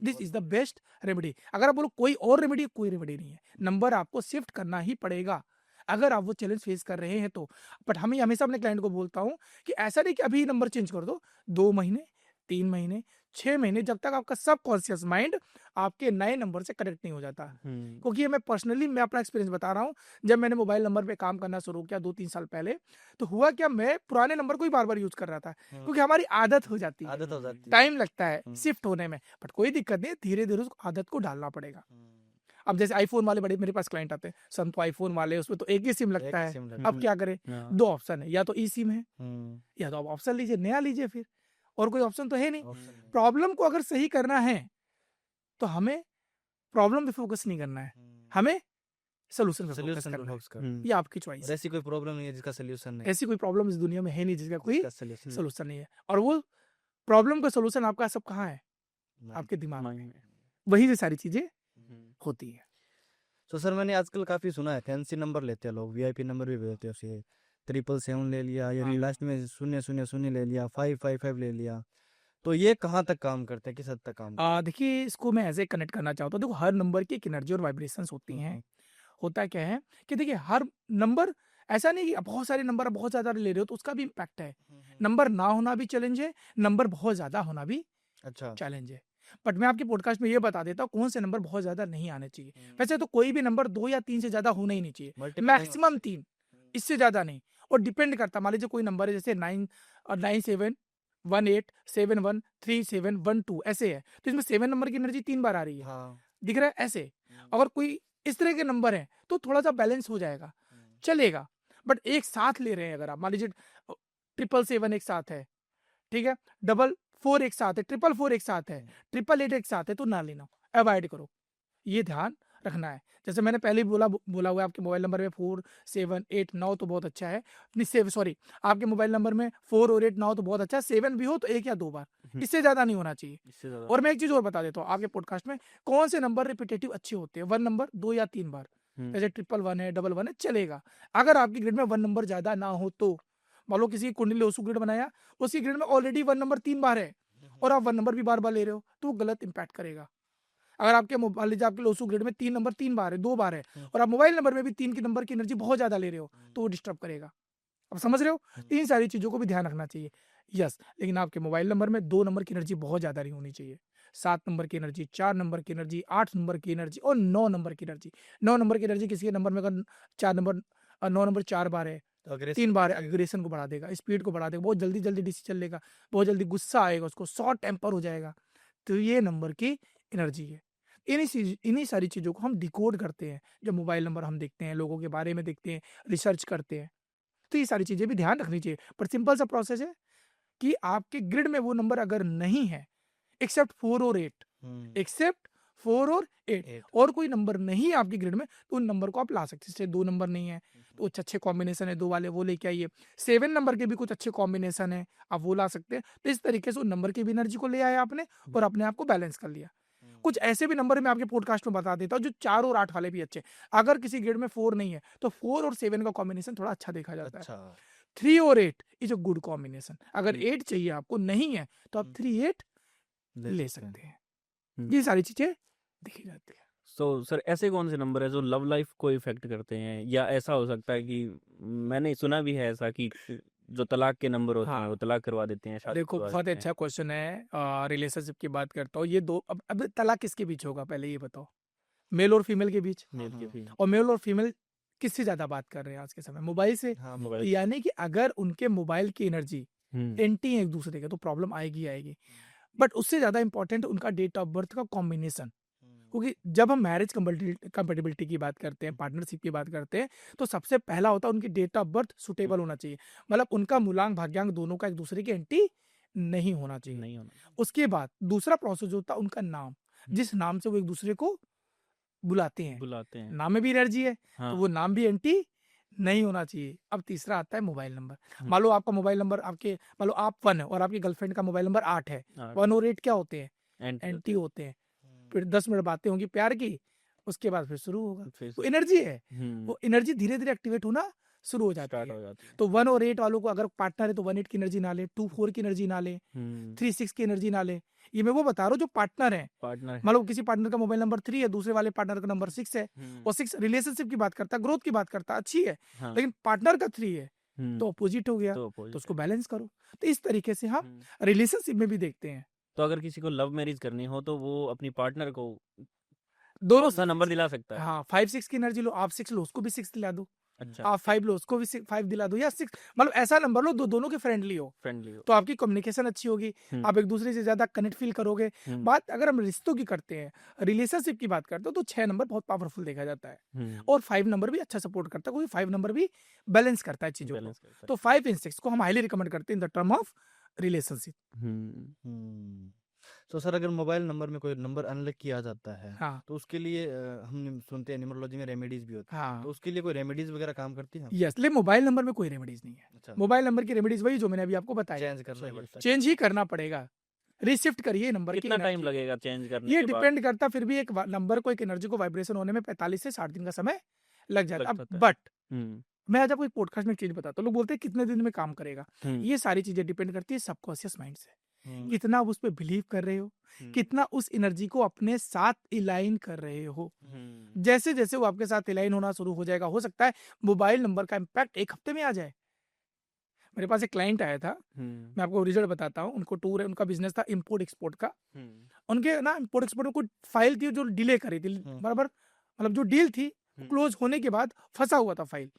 This is the best remedy. अगर आप बोलो कोई और रेमेडी, कोई रेमेडी नहीं है, नंबर आपको शिफ्ट करना ही पड़ेगा अगर आप वो चैलेंज फेस कर रहे हैं तो। बट हमें हमेशा अपने क्लाइंट को बोलता हूँ कि ऐसा नहीं कि अभी नंबर चेंज कर दो, 2 महीने, 3 महीने, 6 महीने, जब तक आपका सब कॉन्शियस माइंड आपके नए नंबर से कनेक्ट नहीं हो जाता। क्योंकि ये मैं पर्सनली, मैं अपना एक्सपीरियंस बता रहा हूँ, जब मैंने मोबाइल नंबर पे काम करना शुरू किया 2-3 साल पहले, तो हुआ क्या, मैं पुराने नंबर को ही बार बार यूज कर रहा था, क्योंकि हमारी आदत हो जाती है, आदत हो जाती है, टाइम लगता है शिफ्ट होने में। बट कोई दिक्कत नहीं, धीरे धीरे उस आदत को डालना पड़ेगा। अब जैसे आईफोन वाले बड़े मेरे पास क्लाइंट आते हैं, सर तो आईफोन वाले, उसमें तो एक ही सिम लगता है, अब क्या करें? 2 ऑप्शन है, या तो ई सिम है, या तो आप ऑप्शन लीजिए, नया लीजिए, फिर और कोई ऑप्शन तो है नहीं। प्रॉब्लम को अगर सही करना है तो हमें प्रॉब्लम पे फोकस नहीं करना है, हमें सोल्यूशन पे फोकस करना है। ये आपकी चॉइस है। ऐसी कोई प्रॉब्लम नहीं है जिसका सोल्यूशन नहीं, ऐसी कोई प्रॉब्लम इस दुनिया में है नहीं जिसका कोई सोल्यूशन सोल्यूशन नहीं है। और वो प्रॉब्लम का सोल्यूशन आपका सब कहाँ है? आपके दिमाग में। वही से सारी चीजें होती है। तो सर, मैंने आजकल काफी सुना है फैंसी नंबर लेते हैं लोग, वीआईपी नंबर भी भेजते हैं, उसे 777 ले लिया, या लास्ट में 000 ले लिया, 555 ले लिया, तो ये कहाँ तक काम करते हैं, किस हद तक काम? देखिए, इसको मैं ऐसे कनेक्ट करना चाहता हूँ। देखो, हर नंबर की एक एनर्जी और वाइब्रेशंस होती हैं। होता क्या है कि देखिए, हर नंबर, ऐसा नहीं कि बहुत सारे नंबर बहुत ज्यादा ले रहे हो तो उसका भी इम्पैक्ट है। नंबर ना होना भी चैलेंज है, नंबर बहुत ज्यादा होना भी अच्छा चैलेंज है। बट मैं आपके पॉडकास्ट में ये बता देता हूँ कौन से नंबर बहुत ज्यादा नहीं आने चाहिए। वैसे तो कोई भी नंबर 2 या 3 से ज्यादा होना ही नहीं चाहिए, मैक्सिमम 3, इससे ज्यादा नहीं। और डिपेंड करता, मान लीजिए कोई नंबर है जैसे 9718713712 ऐसे है, तो इसमें 7 नंबर की एनर्जी 3 बार आ रही है, दिख रहा है ऐसे। अगर कोई इस तरह के नंबर है तो थोड़ा सा बैलेंस हो जाएगा, चलेगा। बट एक साथ ले रहे हैं, अगर आप मान लीजिए 777 एक साथ है, ठीक है, 444 एक साथ है, 444 एक साथ है, 888 एक साथ है, तो ना लेना, अवॉइड करो। ये ध्यान रखना है। जैसे मैंने पहले ही बोला हुआ है, आपके मोबाइल नंबर में 4, 7, 8, 9 तो बहुत अच्छा है। नहीं, सॉरी, आपके मोबाइल नंबर में 4 और 8 9 तो बहुत अच्छा है, 7 भी हो तो 1 या 2 बार, इससे ज़्यादा नहीं होना चाहिए। इससे ज़्यादा और मैं एक चीज़ और बता देता हूँ, आपके पॉडकास्ट में कौन से नंबर रिपीटेटिव अच्छे होते हैं, 1 नंबर 2 या 3 बार, जैसे 111 है, 11 है, चलेगा। अगर आपकी ग्रिड में 1 नंबर ज़्यादा ना हो तो, मान लो किसी कुंडली लोसू ग्रिड बनाया, उसकी ग्रिड में ऑलरेडी 1 नंबर 3 बार है और आप 1 नंबर भी बार-बार ले रहे हो, तो वो गलत इम्पैक्ट करेगा। अगर आपके मान लीजिए आपके लोसू ग्रिड में 3 नंबर 3 बार है, 2 बार है और आप मोबाइल नंबर में भी 3 की नंबर की एनर्जी बहुत ज़्यादा ले रहे हो, तो वो डिस्टर्ब करेगा। आप समझ रहे हो? इन सारी चीज़ों को भी ध्यान रखना चाहिए। यस, लेकिन आपके मोबाइल नंबर में 2 नंबर की एनर्जी बहुत ज़्यादा नहीं होनी चाहिए। 7 नंबर की एनर्जी, 4 नंबर की एनर्जी, 8 नंबर की एनर्जी और 9 नंबर की एनर्जी। 9 नंबर की एनर्जी किसी के नंबर में अगर 4 नंबर 9 नंबर 4 बार है, तो अग्रेसिव 3 बार है, एग्रेशन को बढ़ा देगा, स्पीड को बढ़ा देगा, बहुत जल्दी-जल्दी डिसीजन लेगा, बहुत जल्दी गुस्सा आएगा उसको, शॉर्ट टेम्पर हो जाएगा। तो ये नंबर की एनर्जी है। इन्हीं सारी चीज़ों को हम डिकोड करते हैं, जब मोबाइल नंबर हम देखते हैं, लोगों के बारे में देखते हैं, रिसर्च करते हैं। तो ये सारी चीज़ें भी ध्यान रखनी चाहिए। पर सिंपल सा प्रोसेस है कि आपके ग्रिड में वो नंबर अगर नहीं है, एक्सेप्ट 4 और 8, एक्सेप्ट 4 और 8 8 और कोई नंबर नहीं है आपकी ग्रिड में, तो उन नंबर को आप ला सकते हैं। जैसे 2 नंबर नहीं है, तो कुछ अच्छे कॉम्बिनेशन है 2 वाले, वो लेके आइए। 7 नंबर के भी कुछ अच्छे कॉम्बिनेशन है, आप वो ला सकते हैं। तो इस तरीके से उन नंबर की भी एनर्जी को ले आए आपने और अपने आप को बैलेंस कर लिया। कुछ ऐसे भी नंबर मैं आपके पॉडकास्ट में बता देता हूँ जो 4 और 8 वाले भी अच्छे हैं। अगर किसी ग्रिड में 4 नहीं है, तो 4 और 7 का कॉम्बिनेशन थोड़ा अच्छा देखा जाता है। अच्छा 3 और 8 इज़ अ गुड कॉम्बिनेशन। अगर हुँ। 8 चाहिए आपको, नहीं है, तो आप 3, 8 ले सकते हैं। सकते हैं। हुँ। ये सारी चीज़ें देखी जाती है। सो सर ऐसे कौन से नंबर है जो लव लाइफ को इफ़ेक्ट करते हैं? या ऐसा हो सकता है कि मैंने सुना भी है ऐसा कि जो तलाक के नंबर होते हैं, हाँ। वो तलाक करवा देते हैं, शादी देखो, करवा बहुत ही देते हैं। अच्छा क्वेश्चन है। रिलेशनशिप की बात करता हूँ। ये 2 अब तलाक किसके बीच होगा, पहले ये बताओ? मेल और फीमेल के बीच। मेल के फीमेल और मेल और फीमेल किससे ज़्यादा बात कर रहे हैं आज के समय? मोबाइल से। हाँ, मोबाइल। यानी कि अगर उनके मोबाइल की एनर्जी हुँ। एंटी है एक-दूसरे के, तो प्रॉब्लम आएगी ही आएगी। बट उससे ज़्यादा इम्पोर्टेंट उनका डेट ऑफ बर्थ का कॉम्बिनेशन। क्योंकि जब हम मैरिज कंपैटिबिलिटी की बात करते हैं, पार्टनरशिप की बात करते हैं, तो सबसे पहला होता है उनकी डेट ऑफ बर्थ सूटेबल होना चाहिए। मतलब उनका मूलांक, भाग्यांक दोनों का एक-दूसरे के एंटी नहीं होना चाहिए। नहीं होना। उसके बाद दूसरा प्रोसेस होता है उनका नाम, जिस नाम से वो एक-दूसरे को बुलाते हैं। बुलाते हैं। नाम में भी एनर्जी है, हाँ। तो वो नाम भी एंटी नहीं होना चाहिए। अब तीसरा आता है मोबाइल नंबर। हुँ। मान लो आपका मोबाइल नंबर मान लो आप 1 है और आपकी गर्लफ्रेंड का मोबाइल नंबर 8 है। 8 1 और 8 क्या होते हैं? एंटी एंटी होते हैं। फिर 10 मिनट बातें होंगी प्यार की, उसके बाद फिर शुरू होगा। फिर वो एनर्जी है, हुँ। वो एनर्जी धीरे-धीरे एक्टिवेट होना शुरू हो जाती स्टार्ट है। हो जाती है। तो 1 और 8 वालों को अगर पार्टनर है तो 1 8 की एनर्जी ना ले, 2 4 की एनर्जी ना ले, हुँ। 3 6 की एनर्जी ना ले। ये मैं वो बता रहा हूँ जो पार्टनर है। पार्टनर मान लो किसी पार्टनर का मोबाइल नंबर 3 है, दूसरे वाले पार्टनर का नंबर 6 है हुँ। और 6 रिलेशनशिप की बात करता है, ग्रोथ की बात करता है, अच्छी है। हाँ। लेकिन पार्टनर का 3 है, हुँ। तो अपोजिट हो गया, तो तो अपोज़िट उसको है। बैलेंस करो। तो इस तरीके से हम हुँ। रिलेशनशिप में भी देखते हैं। तो अगर किसी को लव मैरिज करनी हो तो वो अपनी पार्टनर को दोनों कौन-सा नंबर दिला सकता है? हाँ, 5 6 की एनर्जी लो, आप 6 लो, उसको भी 6 दिला दो। अच्छा, आप 5 लो, उसको भी 5 दिला दो, या 6 मतलब ऐसा नंबर लो दोनों के फ्रेंडली हो, फ्रेंडली हो। तो आपकी कम्युनिकेशन अच्छी होगी, हुँ। आप एक-दूसरे से ज़्यादा कनेक्ट फ़ील करोगे। हुँ। बात अगर हम रिश्तों की करते हैं, रिलेशनशिप की बात करते हो, तो 6 नंबर बहुत पावरफुल देखा जाता है हुँ। और 5 नंबर भी अच्छा सपोर्ट करता है, क्योंकि 5 नंबर भी बैलेंस करता है चीज़ों को। बैलेंस करता है। तो 5 एंड 6 को हम हाइली रिकमेंड करते हैं in the term of relationship. हुँ। तो सर अगर मोबाइल नंबर में कोई नंबर अनलॉक किया जाता है हाँ, तो उसके लिए हम सुनते हैं न्यूमरोलॉजी में रेमेडीज भी होती है, हाँ। तो उसके लिए कोई रेमेडीज वगैरह काम करती है? यस, लेकिन मोबाइल नंबर में कोई रेमेडीज़ नहीं है। अच्छा, मोबाइल नंबर की रेमेडीज़ वही जो मैंने अभी आपको बताई। चेंज करना सही पड़ता है। चेंज ही करना पड़ेगा, रीशिफ्ट करिए नंबर की कितना टाइम एनर्जी। लगेगा चेंज करने ये के बाद? डिपेंड करता, फिर भी एक नंबर को, एक एनर्जी को वाइब्रेशन होने में 45 से 60 दिन का समय लग जाता लग है। जाता अब है। बट हुँ। मैं आज आपको एक पॉडकास्ट में एक चीज़ बताता हूँ, लोग बोलते हैं कितने दिन में काम करेगा। हुँ। ये सारी चीज़ें डिपेंड करती है सबकॉन्शियस माइंड से। हम्म, कितना आप उस पे बिलीव कर रहे हो, हुँ। कितना उस एनर्जी को अपने साथ अलाइन कर रहे हो। हुँ। जैसे-जैसे वो आपके साथ अलाइन होना शुरू हो जाएगा, हो सकता है मोबाइल नंबर का इम्पैक्ट 1 हफ्ते में आ जाए। मेरे पास एक क्लाइंट आया था, हुँ। मैं आपको रिजल्ट बताता हूँ। उनको टूर है, उनका बिज़नेस था इम्पोर्ट एक्सपोर्ट का। हुँ। उनके ना इम्पोर्ट एक्सपोर्ट में कोई फाइल थी जो डिले करी थी, बराबर मतलब जो डील थी हुँ। क्लोज होने के बाद फंसा हुआ था, फाइल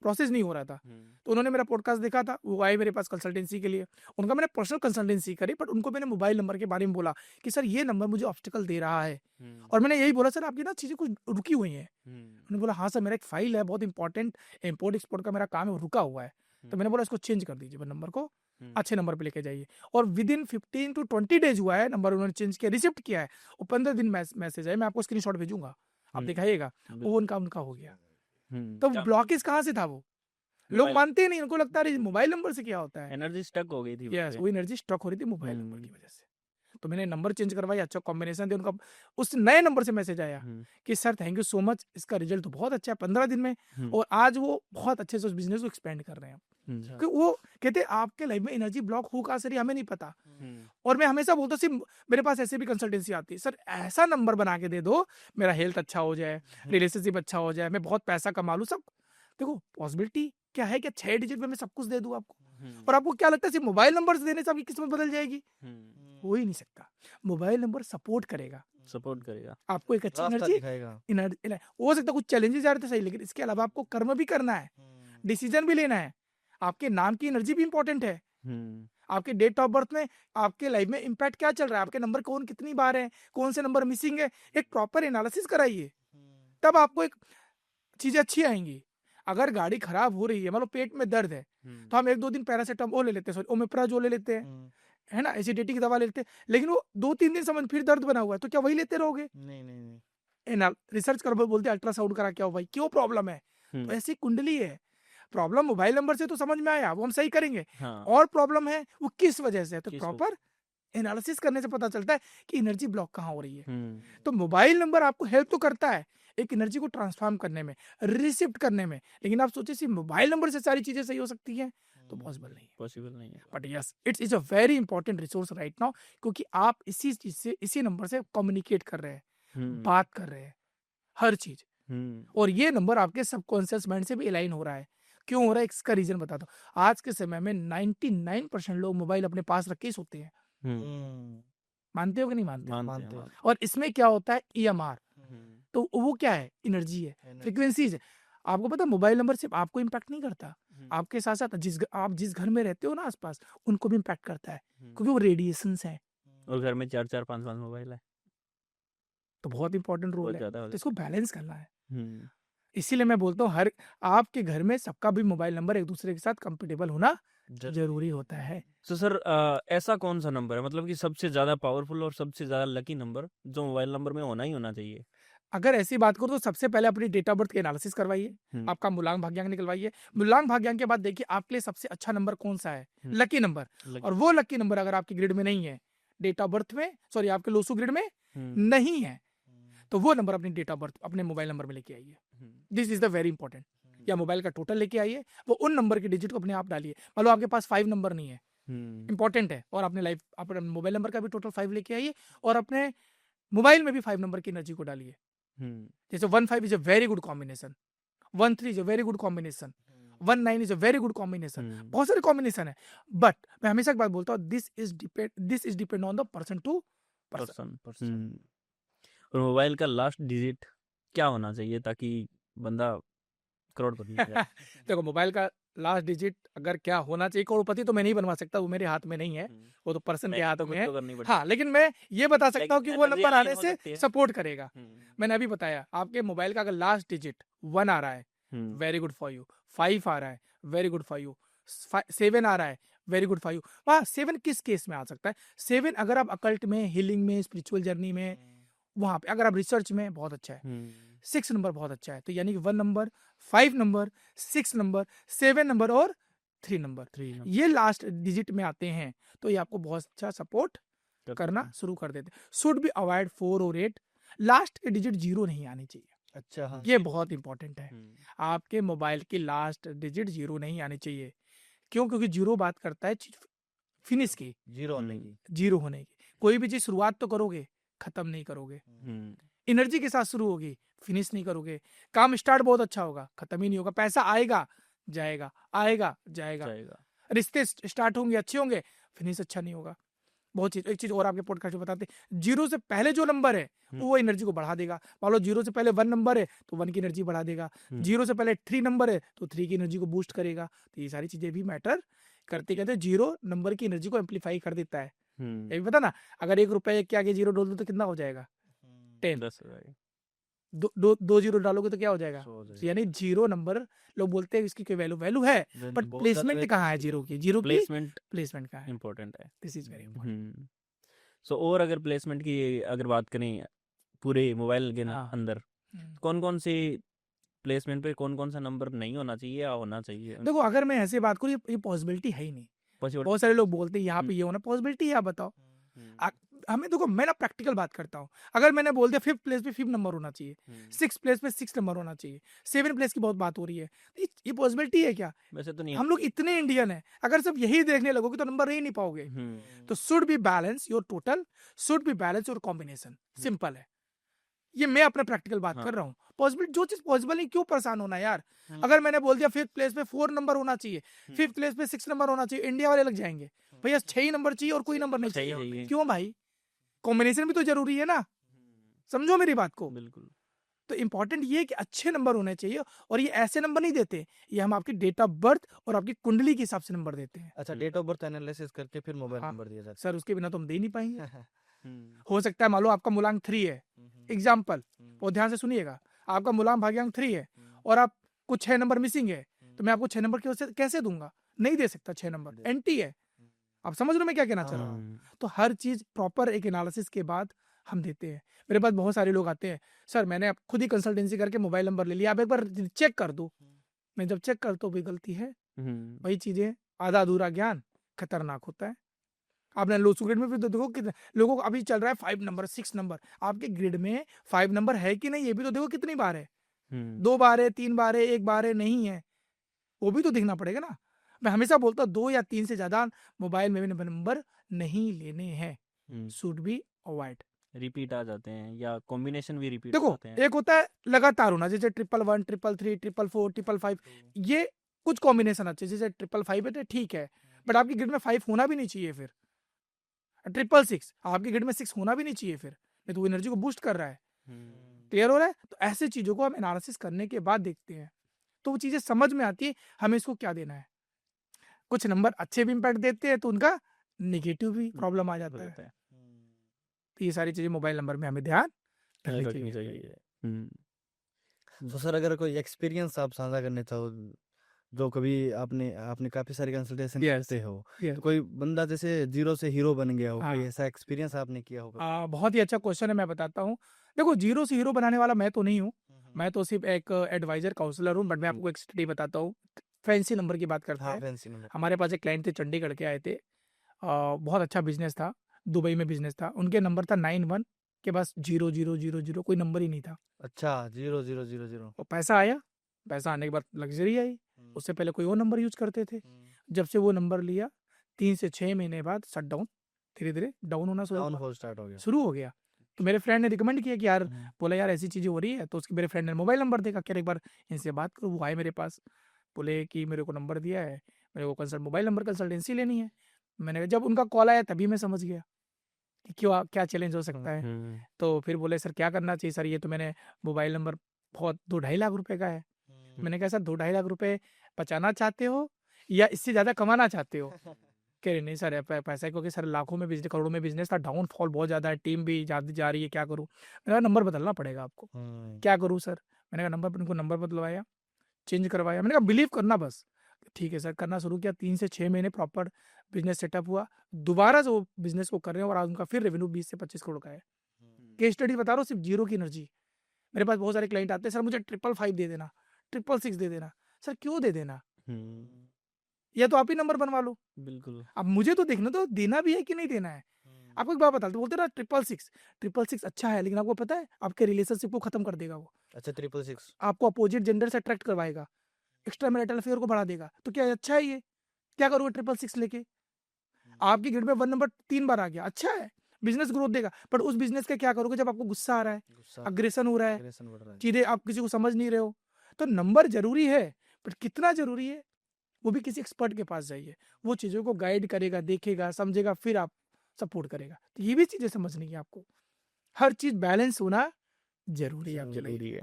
प्रोसेस नहीं हो रहा था। हुँ। तो उन्होंने मेरा पॉडकास्ट देखा था, वो आए मेरे पास कंसल्टेंसी के लिए। उनका मैंने पर्सनल कंसल्टेंसी करी, बट उनको मैंने मोबाइल नंबर के बारे में बोला कि सर ये नंबर मुझे ऑब्स्टिकल दे रहा है। हुँ। और मैंने यही बोला सर आपकी ना चीज़ें कुछ रुकी हुई हैं। हुँ। उन्होंने बोला हाँ सर, मेरा एक फाइल है बहुत इंपॉर्टेंट, इम्पोर्ट एक्सपोर्ट का मेरा काम है, वो रुका हुआ है। तो मैंने बोला इसको चेंज कर दीजिए, नंबर को हुँ। अच्छे नंबर पे लेके जाइए। और विदिन 15 to 20 डेज हुआ है, नंबर उन्होंने चेंज किया, रिसिप्ट किया है, और 15 दिन मैसेज है, मैं आपको स्क्रीनशॉट भेजूंगा। आप दिखाइएगा, वो उनका हो गया। तो क्या ब्लॉकेज कहाँ से था वो? लोग मोबाइल मानते ही नहीं, उनको लगता है मोबाइल नंबर से क्या होता है। एनर्जी स्टक हो गई थी यस, उसपे। वो एनर्जी स्टॉक हो रही थी मोबाइल नंबर हम्म। की वजह से। तो मैंने नंबर चेंज करवाया, अच्छा कॉम्बिनेशन दिया उनका, उस नए नंबर से मैसेज आया कि sir thank you so much, इसका रिजल्ट तो बहुत अच्छा है 15 दिन में, और आज वो बहुत अच्छे से उस बिजनेस को एक्सपेंड कर रहे हैं। कि वो कहते आपके लाइफ में एनर्जी ब्लॉक हो कहाँ से रही हमें नहीं पता। और मैं हमेशा बोलता हूँ, सिर्फ मेरे पास ऐसे भी कंसल्टेंसी आती है, सर ऐसा नंबर बना के दे दो मेरा हेल्थ अच्छा हो जाए, रिलेशनशिप अच्छा हो जाए, मैं बहुत पैसा कमा लूँ। सब देखो पॉसिबिलिटी क्या है कि 6 डिजिट में मैं सब कुछ दे दूं आपको, और आपको क्या लगता है सिर्फ मोबाइल नंबर से देने से आपकी किस्मत बदल जाएगी? हो ही नहीं सकता। मोबाइल नंबर सपोर्ट करेगा, सपोर्ट करेगा। आपको एक अच्छी रास्ता एनर्जी दिखाएगा। हो सकता है कुछ चैलेंजेस आ रहे थे सही, लेकिन इसके अलावा आपको कर्म भी करना है, डिसीजन भी लेना है। आपके नाम की एनर्जी भी इंपॉर्टेंट है। आपके डेट ऑफ बर्थ में आपके लाइफ में इम्पैक्ट क्या चल रहा है, आपके नंबर कौन कितनी बार है, कौन से नंबर मिसिंग है, एक प्रॉपर एनालिसिस कराइए, तब आपको एक चीजें अच्छी आएंगी। अगर गाड़ी खराब हो रही है, मान लो पेट में दर्द है, तो हम 1-2 दिन पैरासीटामोल ले लेते हैं, ओमेप्राजोल ले लेते हैं, है ना, एसिडिटी की दवा ले लेते हैं, लेकिन वो 2-3 दिन समझ फिर दर्द बना हुआ है, तो क्या वही लेते रहोगे? नहीं। रिसर्च करो, बोलते अल्ट्रासाउंड करा क्या हो भाई, क्यों प्रॉब्लम है? तो ऐसी कुंडली है। प्रॉब्लम मोबाइल नंबर से तो समझ में आया, वो हम सही करेंगे, और प्रॉब्लम है वो किस वजह से है, तो प्रॉपर एनालिसिस करने से पता चलता है कि एनर्जी ब्लॉक कहाँ हो रही है। तो मोबाइल नंबर आपको हेल्प तो करता है एक एनर्जी को ट्रांसफॉर्म करने में, रिसिफ्ट करने में, लेकिन आप सोचिए सिर्फ मोबाइल नंबर से सारी चीजें सही हो सकती हैं, तो पॉसिबल नहीं है। But yes, it's is a very important resource right now, क्योंकि आप इसी चीज से, इसी नंबर से कम्युनिकेट कर रहे हैं, बात कर रहे हैं, हर चीज, और ये नंबर आपके सबकॉन्शियस माइंड से भी अलाइन हो रहा है। क्यों हो रहा है, इसका रीजन बताता हूँ। आज के समय में 99% लोग मोबाइल अपने पास रख के ही सोते हैं। मानते हो कि नहीं मानते? और इसमें क्या होता है, EMR, तो वो क्या है, एनर्जी है, फ्रीक्वेंसीज है। आपको पता है मोबाइल नंबर सिर्फ आपको इम्पैक्ट नहीं करता, आपके साथ साथ आप जिस घर में रहते हो ना आसपास, उनको भी इम्पैक्ट करता है, क्योंकि वो रेडिएशंस हैं। और घर में 4-4 5-5 मोबाइल है, तो बहुत इंपॉर्टेंट रोल है, ज्यादा तो इसको बैलेंस करना है। है। इसीलिए मैं बोलता हूँ हर आपके घर में सबका भी मोबाइल नंबर एक दूसरे के साथ कंपेटेबल होना जरूरी होता है। तो सर ऐसा कौन सा नंबर है, मतलब कि सबसे ज्यादा पावरफुल और सबसे ज्यादा लकी नंबर जो मोबाइल नंबर में होना ही होना चाहिए? अगर ऐसी बात करो तो सबसे पहले अपनी डेट ऑफ बर्थ के एनालिसिस करवाइए, आपका मूलांक भाग्यांक निकलवाइए। मूलांक भाग्यांक के बाद देखिए आपके लिए सबसे अच्छा नंबर कौन सा है, लकी नंबर, और वो लकी नंबर अगर आपकी ग्रिड में नहीं है, डेट ऑफ बर्थ में, सॉरी आपके लोसू ग्रिड में नहीं है, तो वो नंबर अपनी डेट ऑफ बर्थ अपने मोबाइल नंबर में लेके आइए। This is the very important. या मोबाइल का टोटल लेके आइए, वो उन नंबर के डिजिट को अपने आप डालिए। मान लो आपके पास 5 नंबर नहीं है, इंपॉर्टेंट है, और अपने लाइफ अपने मोबाइल नंबर का भी टोटल 5 लेके आइए, और अपने मोबाइल में भी 5 नंबर की एनर्जी को डालिए। जैसे 1-5 is a very good combination, 1-3 is a very good combination, 1-9 is a very good combination, बहुत सारे कॉम्बिनेशन है। बट मैं हमेशा एक बात बोलता हूँ, this is depend on the person to person. और मोबाइल का लास्ट डिजिट क्या होना चाहिए ताकि बंदा करोड़पति हो जाए? देखो मोबाइल का लास्ट डिजिट अगर क्या होना चाहिए, करोड़पति तो मैं नहीं बनवा सकता, वो मेरे हाथ में नहीं है, वो तो पर्सन के हाथ में है। हाँ, लेकिन मैं ये बता सकता हूँ कि वो नंबर आने से सपोर्ट करेगा। मैंने अभी बताया, आपके मोबाइल का अगर लास्ट डिजिट 1 आ रहा है, वेरी गुड फॉर यू, 5 आ रहा है, वेरी गुड फॉर यू, 7 आ रहा है, वेरी गुड फॉर यू। वहाँ 7 किस केस में आ सकता है? 7 अगर आप अकल्ट में, हीलिंग में, स्पिरिचुअल जर्नी में, वहां पे अगर आप रिसर्च में, बहुत अच्छा है। 6 नंबर बहुत अच्छा है, तो यानी कि 1 नंबर, 5 नंबर, 6 नंबर, 7 नंबर और 3 नंबर, ये लास्ट डिजिट में आते हैं, तो ये आपको बहुत अच्छा सपोर्ट करना शुरू कर देते हैं। शुड बी अवॉइड 4 और 8, लास्ट के डिजिट 0 नहीं आने चाहिए। अच्छा, हाँ, ये बहुत इंपॉर्टेंट है। आपके मोबाइल की लास्ट डिजिट 0 नहीं आनी चाहिए। क्यों? क्योंकि 0 बात करता है फिनिश की, 0 होने की। 0 होने की। कोई भी चीज शुरुआत तो करोगे, खत्म नहीं करोगे। एनर्जी के साथ शुरू होगी, फिनिश नहीं करोगे। काम स्टार्ट बहुत अच्छा होगा, खत्म ही नहीं होगा। पैसा आएगा जाएगा, आएगा जाएगा। रिश्ते स्टार्ट होंगे, अच्छे होंगे, फिनिश अच्छा नहीं होगा। बहुत चीज, एक चीज और आपके पॉडकास्ट में बताते हैं, 0 से पहले जो नंबर है वो एनर्जी को बढ़ा देगा। मान लो 0 से पहले 1 नंबर है तो 1 की एनर्जी बढ़ा देगा, 0 से पहले 3 नंबर है तो 3 की एनर्जी को बूस्ट करेगा। तो ये सारी चीजें भी मैटर करते कहते 0 नंबर की एनर्जी को एम्पलीफाई कर देता है। ये भी पता ना, अगर 1 रुपए के आगे 0 डाल दो तो कितना हो जाएगा? 10 दो 0 डालोगे तो क्या हो जाएगा? यानी 0 नंबर, लोग बोलते हैं इसकी कोई वैल्यू है, बट प्लेसमेंट कहाँ है 0 की? 0 की प्लेसमेंट कहाँ है? इंपॉर्टेंट है। This is very important. So और अगर प्लेसमेंट की अगर बात करें पूरे मोबाइल के अंदर, कौन कौन सी प्लेसमेंट पे कौन कौन सा नंबर नहीं होना चाहिए या होना चाहिए? देखो अगर मैं ऐसे बात करूँ, ये पॉसिबिलिटी है ही नहीं। बहुत सारे लोग बोलते हैं यहाँ पे ये होना, पॉसिबिलिटी है, आप बताओ। हमें देखो, मैं ना प्रैक्टिकल बात करता हूँ। अगर मैंने बोल दिया 5th प्लेस पे 5th नंबर होना चाहिए, 6th प्लेस पे 6th नंबर होना चाहिए, 7th प्लेस की बहुत बात हो रही है, ये पॉसिबिलिटी है क्या? वैसे तो नहीं। हम लोग इतने इंडियन हैं, अगर सब यही देखने लगोगे तो नंबर ही नहीं पाओगे। तो should be balance your total, should be balance your combination, simple है। ये मैं अपना प्रैक्टिकल बात कर रहा हूँ। पॉसिबल, जो चीज पॉसिबल नहीं, क्यों परेशान होना यार। अगर मैंने बोल दिया 5th प्लेस पे 4 नंबर होना चाहिए, 5th प्लेस पे 6 नंबर होना चाहिए, इंडिया वाले लग जाएंगे भैया 6 ही नंबर चाहिए और कोई नंबर नहीं चाहिए। क्यों भाई? कॉम्बिनेशन भी तो जरूरी है ना, समझो मेरी बात को। बिल्कुल। तो इंपॉर्टेंट ये है कि अच्छे नंबर होने चाहिए, और ये ऐसे नंबर नहीं देते, ये हम आपकी डेट ऑफ बर्थ और आपकी कुंडली के हिसाब से नंबर देते हैं। अच्छा, डेट ऑफ बर्थ एनालिसिस करके फिर मोबाइल हाँ। नंबर दिया जाता सर उसके बिना तो हम दे नहीं पाएंगे। है। हो सकता है मान लो आपका मूलांक 3 है, एग्जाम्पल, और ध्यान से सुनिएगा, आपका मूलांक भाग्यांक 3 है और आप कुछ 6 नंबर मिसिंग है, तो मैं आपको 6 नंबर कैसे दूंगा? नहीं दे सकता, 6 नंबर एंटी है। आप समझ रहे हो मैं क्या कहना चाह रहा हूँ? तो हर चीज प्रॉपर एक एनालिसिस के बाद हम देते हैं। मेरे पास बहुत सारे लोग आते हैं, सर मैंने खुद ही कंसल्टेंसी करके मोबाइल नंबर ले लिया, आप एक बार चेक कर दो। मैं जब चेक करता हूँ, गलती है। वही चीजें, आधा अधूरा ज्ञान खतरनाक होता है। आपने लो ग्रेड में भी तो देखो कितने लोगों को अभी चल रहा है 5 नंबर 6 नंबर। आपके ग्रिड में 5 नंबर है कि नहीं, ये भी तो देखो कितनी बार है। 2 बार है, 3 बार है, 1 बार है, नहीं है, वो भी तो देखना पड़ेगा ना। मैं हमेशा बोलता हूँ 2 या 3 से ज्यादा मोबाइल में नंबर नहीं लेने हैं, शुड बी अवॉइड। रिपीट आ जाते हैं या कॉम्बिनेशन भी रिपीट देखो होते हैं। एक होता है लगातार होना, जैसे 111, 333, 444, 555, ये कुछ कॉम्बिनेशन अच्छे, जैसे 555 है तो ठीक है, बट आपकी ग्रिड में 5 होना भी नहीं चाहिए। फिर 666 आपकी ग्रिड में 6 होना भी नहीं चाहिए, फिर नहीं तो वो एनर्जी को बूस्ट कर रहा है। क्लियर हो रहा है? तो ऐसे चीजों को हम एनालिसिस करने के बाद देखते हैं, तो वो चीजें समझ में आती है हमें इसको क्या देना है। कुछ नंबर अच्छे भी इम्पैक्ट देते हैं तो उनका नेगेटिव भी प्रॉब्लम आ जाता है। तो ये सारी चीजें मोबाइल नंबर में हमें ध्यान रखनी चाहिए। तो सर अगर कोई एक्सपीरियंस आप साझा करने चाहो, जो कभी आपने आपने काफी सारी कंसल्टेशन करते हो, तो कोई बंदा जैसे 0 से हीरो बन गया हो, कोई ऐसा एक्सपीरियंस आपने किया होगा? बहुत ही अच्छा क्वेश्चन है, मैं बताता हूँ। देखो 0 से हीरो बनाने वाला मैं तो नहीं हूँ, मैं तो सिर्फ एक एडवाइजर काउंसलर हूँ, बट मैं आपको एक स्टडी बताता हूँ। फैंसी नंबर की बात करते हैं। Fancy number. हमारे पास एक क्लाइंट थे, चंडीगढ़ के आए थे, बहुत अच्छा बिजनेस था, दुबई में बिजनेस था, उनके नंबर था 91 के पास 0000, कोई नंबर ही नहीं था। अच्छा, 0000। और पैसा आया, पैसा आने के बाद लग्जरी आई। उससे पहले कोई और नंबर यूज करते थे। जब से वो नंबर लिया 3 से 6 महीने बाद शट डाउन, धीरे धीरे डाउन होना शुरू हो गया। तो मेरे फ्रेंड ने रिकमेंड किया कि यार, बोला यार ऐसी चीजें हो रही है, तो उसके मेरे फ्रेंड ने मोबाइल नंबर देखा, क्या एक बार इनसे बात करो। वो आए मेरे पास, बोले कि मेरे को नंबर दिया है, मेरे को मोबाइल नंबर कंसल्टेंसी लेनी है। मैंने जब उनका कॉल आया तभी मैं समझ गया कि क्या चैलेंज हो सकता है। तो फिर बोले सर क्या करना चाहिए? सर ये तो मैंने मोबाइल नंबर बहुत 2-2.5 लाख रुपए का है। मैंने कहा सर 2-2.5 लाख रुपए बचाना चाहते हो या इससे ज्यादा कमाना चाहते हो? कह रहे नहीं सर पैसा, क्योंकि सर लाखों में बिजनेस, करोड़ों में बिजनेस था, डाउनफॉल बहुत ज्यादा है, टीम भी ज्यादा जा रही है, क्या करूँ? मैंने कहा नंबर बदलना पड़ेगा आपको। क्या करूँ सर? मैंने कहा नंबर, उनको नंबर बदलवाया, चेंज करवाया। मैंने कहा बिलीव करना बस। ठीक है सर, करना शुरू किया। 3 से 6 महीने प्रॉपर बिजनेस सेटअप हुआ, दोबारा से वो बिजनेस को कर रहे हैं और आज उनका फिर रेवेन्यू 20 से 25 करोड़ का है। केस स्टडी बता रहा हूँ, सिर्फ 0 की एनर्जी। मेरे पास बहुत सारे क्लाइंट आते हैं, सर मुझे 555 दे देना, 666 दे देना। सर क्यों दे देना? या तो आप ही नंबर बनवा लो। बिल्कुल। अब मुझे तो देखना तो देना भी है कि नहीं देना है। आपको एक बात बता बोलते ना 666 अच्छा है, लेकिन आपको पता है आपके रिलेशनशिप को खत्म कर देगा वो। अच्छा, 666 आपको अपोजिट जेंडर से अट्रैक्ट करवाएगा, एक्स्ट्रा मैरिटल अफेयर को बढ़ा देगा। तो क्या अच्छा है ये? क्या करोगे 666 लेके? आपकी ग्रिड में 1 नंबर 3 बार आ गया, अच्छा है, बिजनेस ग्रोथ देगा, बट उस बिजनेस का क्या करोगे जब आपको गुस्सा आ रहा है, अग्रेशन हो रहा है, चीजें आप किसी को समझ नहीं रहे हो? तो नंबर जरूरी है, बट कितना जरूरी है वो भी किसी एक्सपर्ट के पास जाइए, वो चीजों को गाइड करेगा, देखेगा, समझेगा, फिर आप सपोर्ट करेगा। तो ये भी चीजें समझनी है आपको। हर चीज बैलेंस होना जरूरी है आपके लिए,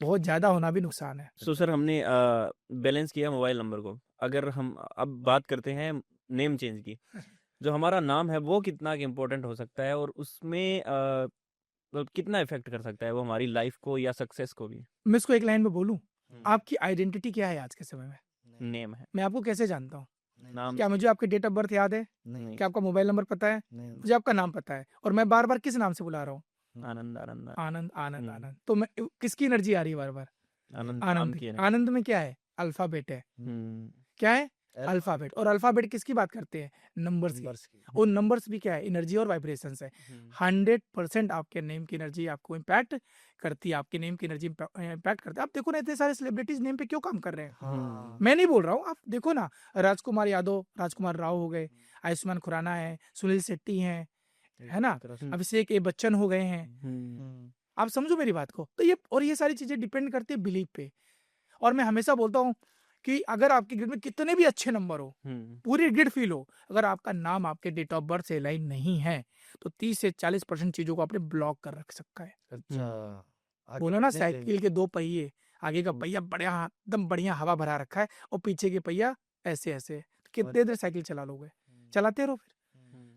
बहुत ज्यादा होना भी नुकसान है। सो सर हमने बैलेंस किया मोबाइल नंबर को, अगर हम अब बात करते हैं नेम चेंज की, जो हमारा नाम है वो कितना इम्पोर्टेंट हो सकता है और उसमें कितना इफेक्ट कर सकता है वो हमारी लाइफ को या सक्सेस को भी? मैं इसको एक लाइन में बोलूं, आपकी आइडेंटिटी क्या है आज के समय में? नेम है। मैं आपको कैसे जानता हूँ? नाम। क्या मुझे आपके डेट ऑफ बर्थ याद है? नहीं। क्या आपका मोबाइल नंबर पता है? मुझे आपका नाम पता है, और मैं बार बार किस नाम से बुला रहा हूँ? आनंद आनंद आनंद आनंद हम्म। आनंद। तो मैं किसकी एनर्जी आ रही है बार बार? आनंद आनंद काम की। किए आनंद में क्या है? अल्फाबेट है। हम्म क्या है? अल्फाबेट। और अल्फाबेट किसकी बात करते हैं? नंबर्स की। नंबर्स की। और नंबर्स भी क्या है? एनर्जी और वाइब्रेशंस है। 100% आपके नेम की एनर्जी आपको इम्पैक्ट करती है, आपके नेम की एनर्जी इम्पैक्ट करती है। आप देखो ना, इतने सारे सेलिब्रिटीज नेम पे क्यों काम कर रहे हैं। हाँ मैं नहीं बोल रहा हूँ, आप देखो ना, राजकुमार यादव, राजकुमार राव हो गए, आयुष्मान खुराना है, सुनील शेट्टी हैं, है ना, अभिषेक ए बच्चन हो गए हैं। आप समझो मेरी बात को। तो ये सारी चीजें डिपेंड करती है बिलीफ पे। और मैं हमेशा बोलता हूँ कि अगर आपके ग्रिड में कितने भी अच्छे नंबर हो, पूरी ग्रिड फील हो, अगर आपका नाम आपके डेट ऑफ बर्थ से अलाइन नहीं है तो 30 से 40% चीजों को आपने ब्लॉक कर रख सकता है। अच्छा आगे बोला ना, बढ़ने के लिए। साइकिल के 2 पहिए, आगे का पहिया बढ़िया एकदम बढ़िया हवा भरा रखा है और पीछे के पहिया ऐसे ऐसे, कितने देर साइकिल चला लोगे? चलाते रहो फिर।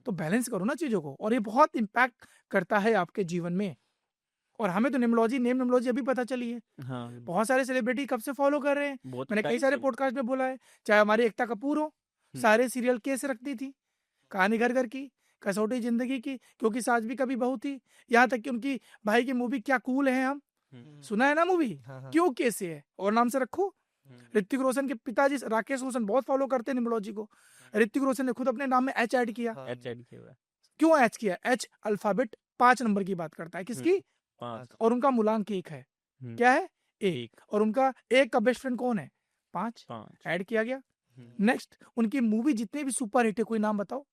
तो बैलेंस करो ना चीजों को, और ये बहुत इम्पैक्ट करता है आपके जीवन में। और हमें तो निमोलॉजी, नेम निमोलॉजी अभी पता चली है। हाँ बहुत सारे सेलिब्रिटी कब से फॉलो कर रहे हैं। बहुत मैंने कई टाइम सारे से पॉडकास्ट में बोला है, चाहे हमारी एकता कपूर हो, सारे सीरियल केस रखती थी, कहानी घर घर की, कसौटी जिंदगी की, क्योंकि सास भी कभी बहू थी, यहाँ तक कि उनकी भाई की मूवी क्या कूल है हम, सुना है ना मूवी, हाँ। क्यों कैसे है और नाम से रखो। ऋतिक रोशन के पिताजी राकेश रोशन बहुत फॉलो करते हैं निमोलॉजी को। ऋतिक रोशन ने खुद अपने नाम में एच ऐड किया। एच ऐड किया हुआ है। क्यों एच किया? एच अल्फाबेट 5 नंबर की बात करता है, किसकी? 5 और उनका मूलांक 1 है। क्या है? 1। और उनका 1 का बेस्ट फ्रेंड कौन है? 5। 5 ऐड किया गया। नेक्स्ट, उनकी मूवी जितने भी सुपर हिट है, कोई नाम बताओ।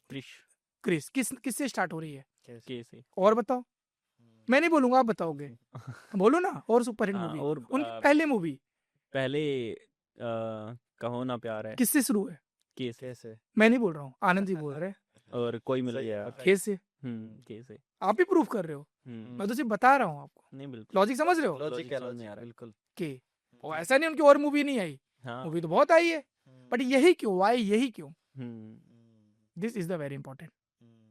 क्रिश क्रिस किससे स्टार्ट हो रही है? के से और बताओ। मैं नहीं बोलूंगा, आप बताओगे। बोलो ना। और सुपर हिट हाँ, मूवी, और उनकी पहले मूवी पहले कहो ना प्यार है किससे शुरू है? के से कैसे मैं नहीं बोल रहा हूँ, आनंद जी बोल रहे हैं। और कोई मिल सही, गया perfect। के से। के से आप ही प्रूव कर रहे हो, मैं तो सिर्फ बता रहा हूँ आपको। नहीं बिल्कुल लॉजिक समझ रहे हो? लॉजिक है, समझ में आ लॉजिक रहा है। बिल्कुल। के और ऐसा नहीं उनकी और मूवी नहीं आई, हाँ मूवी तो बहुत आई है, बट यही क्यों आई, यही क्यों? हम्म this is the very important,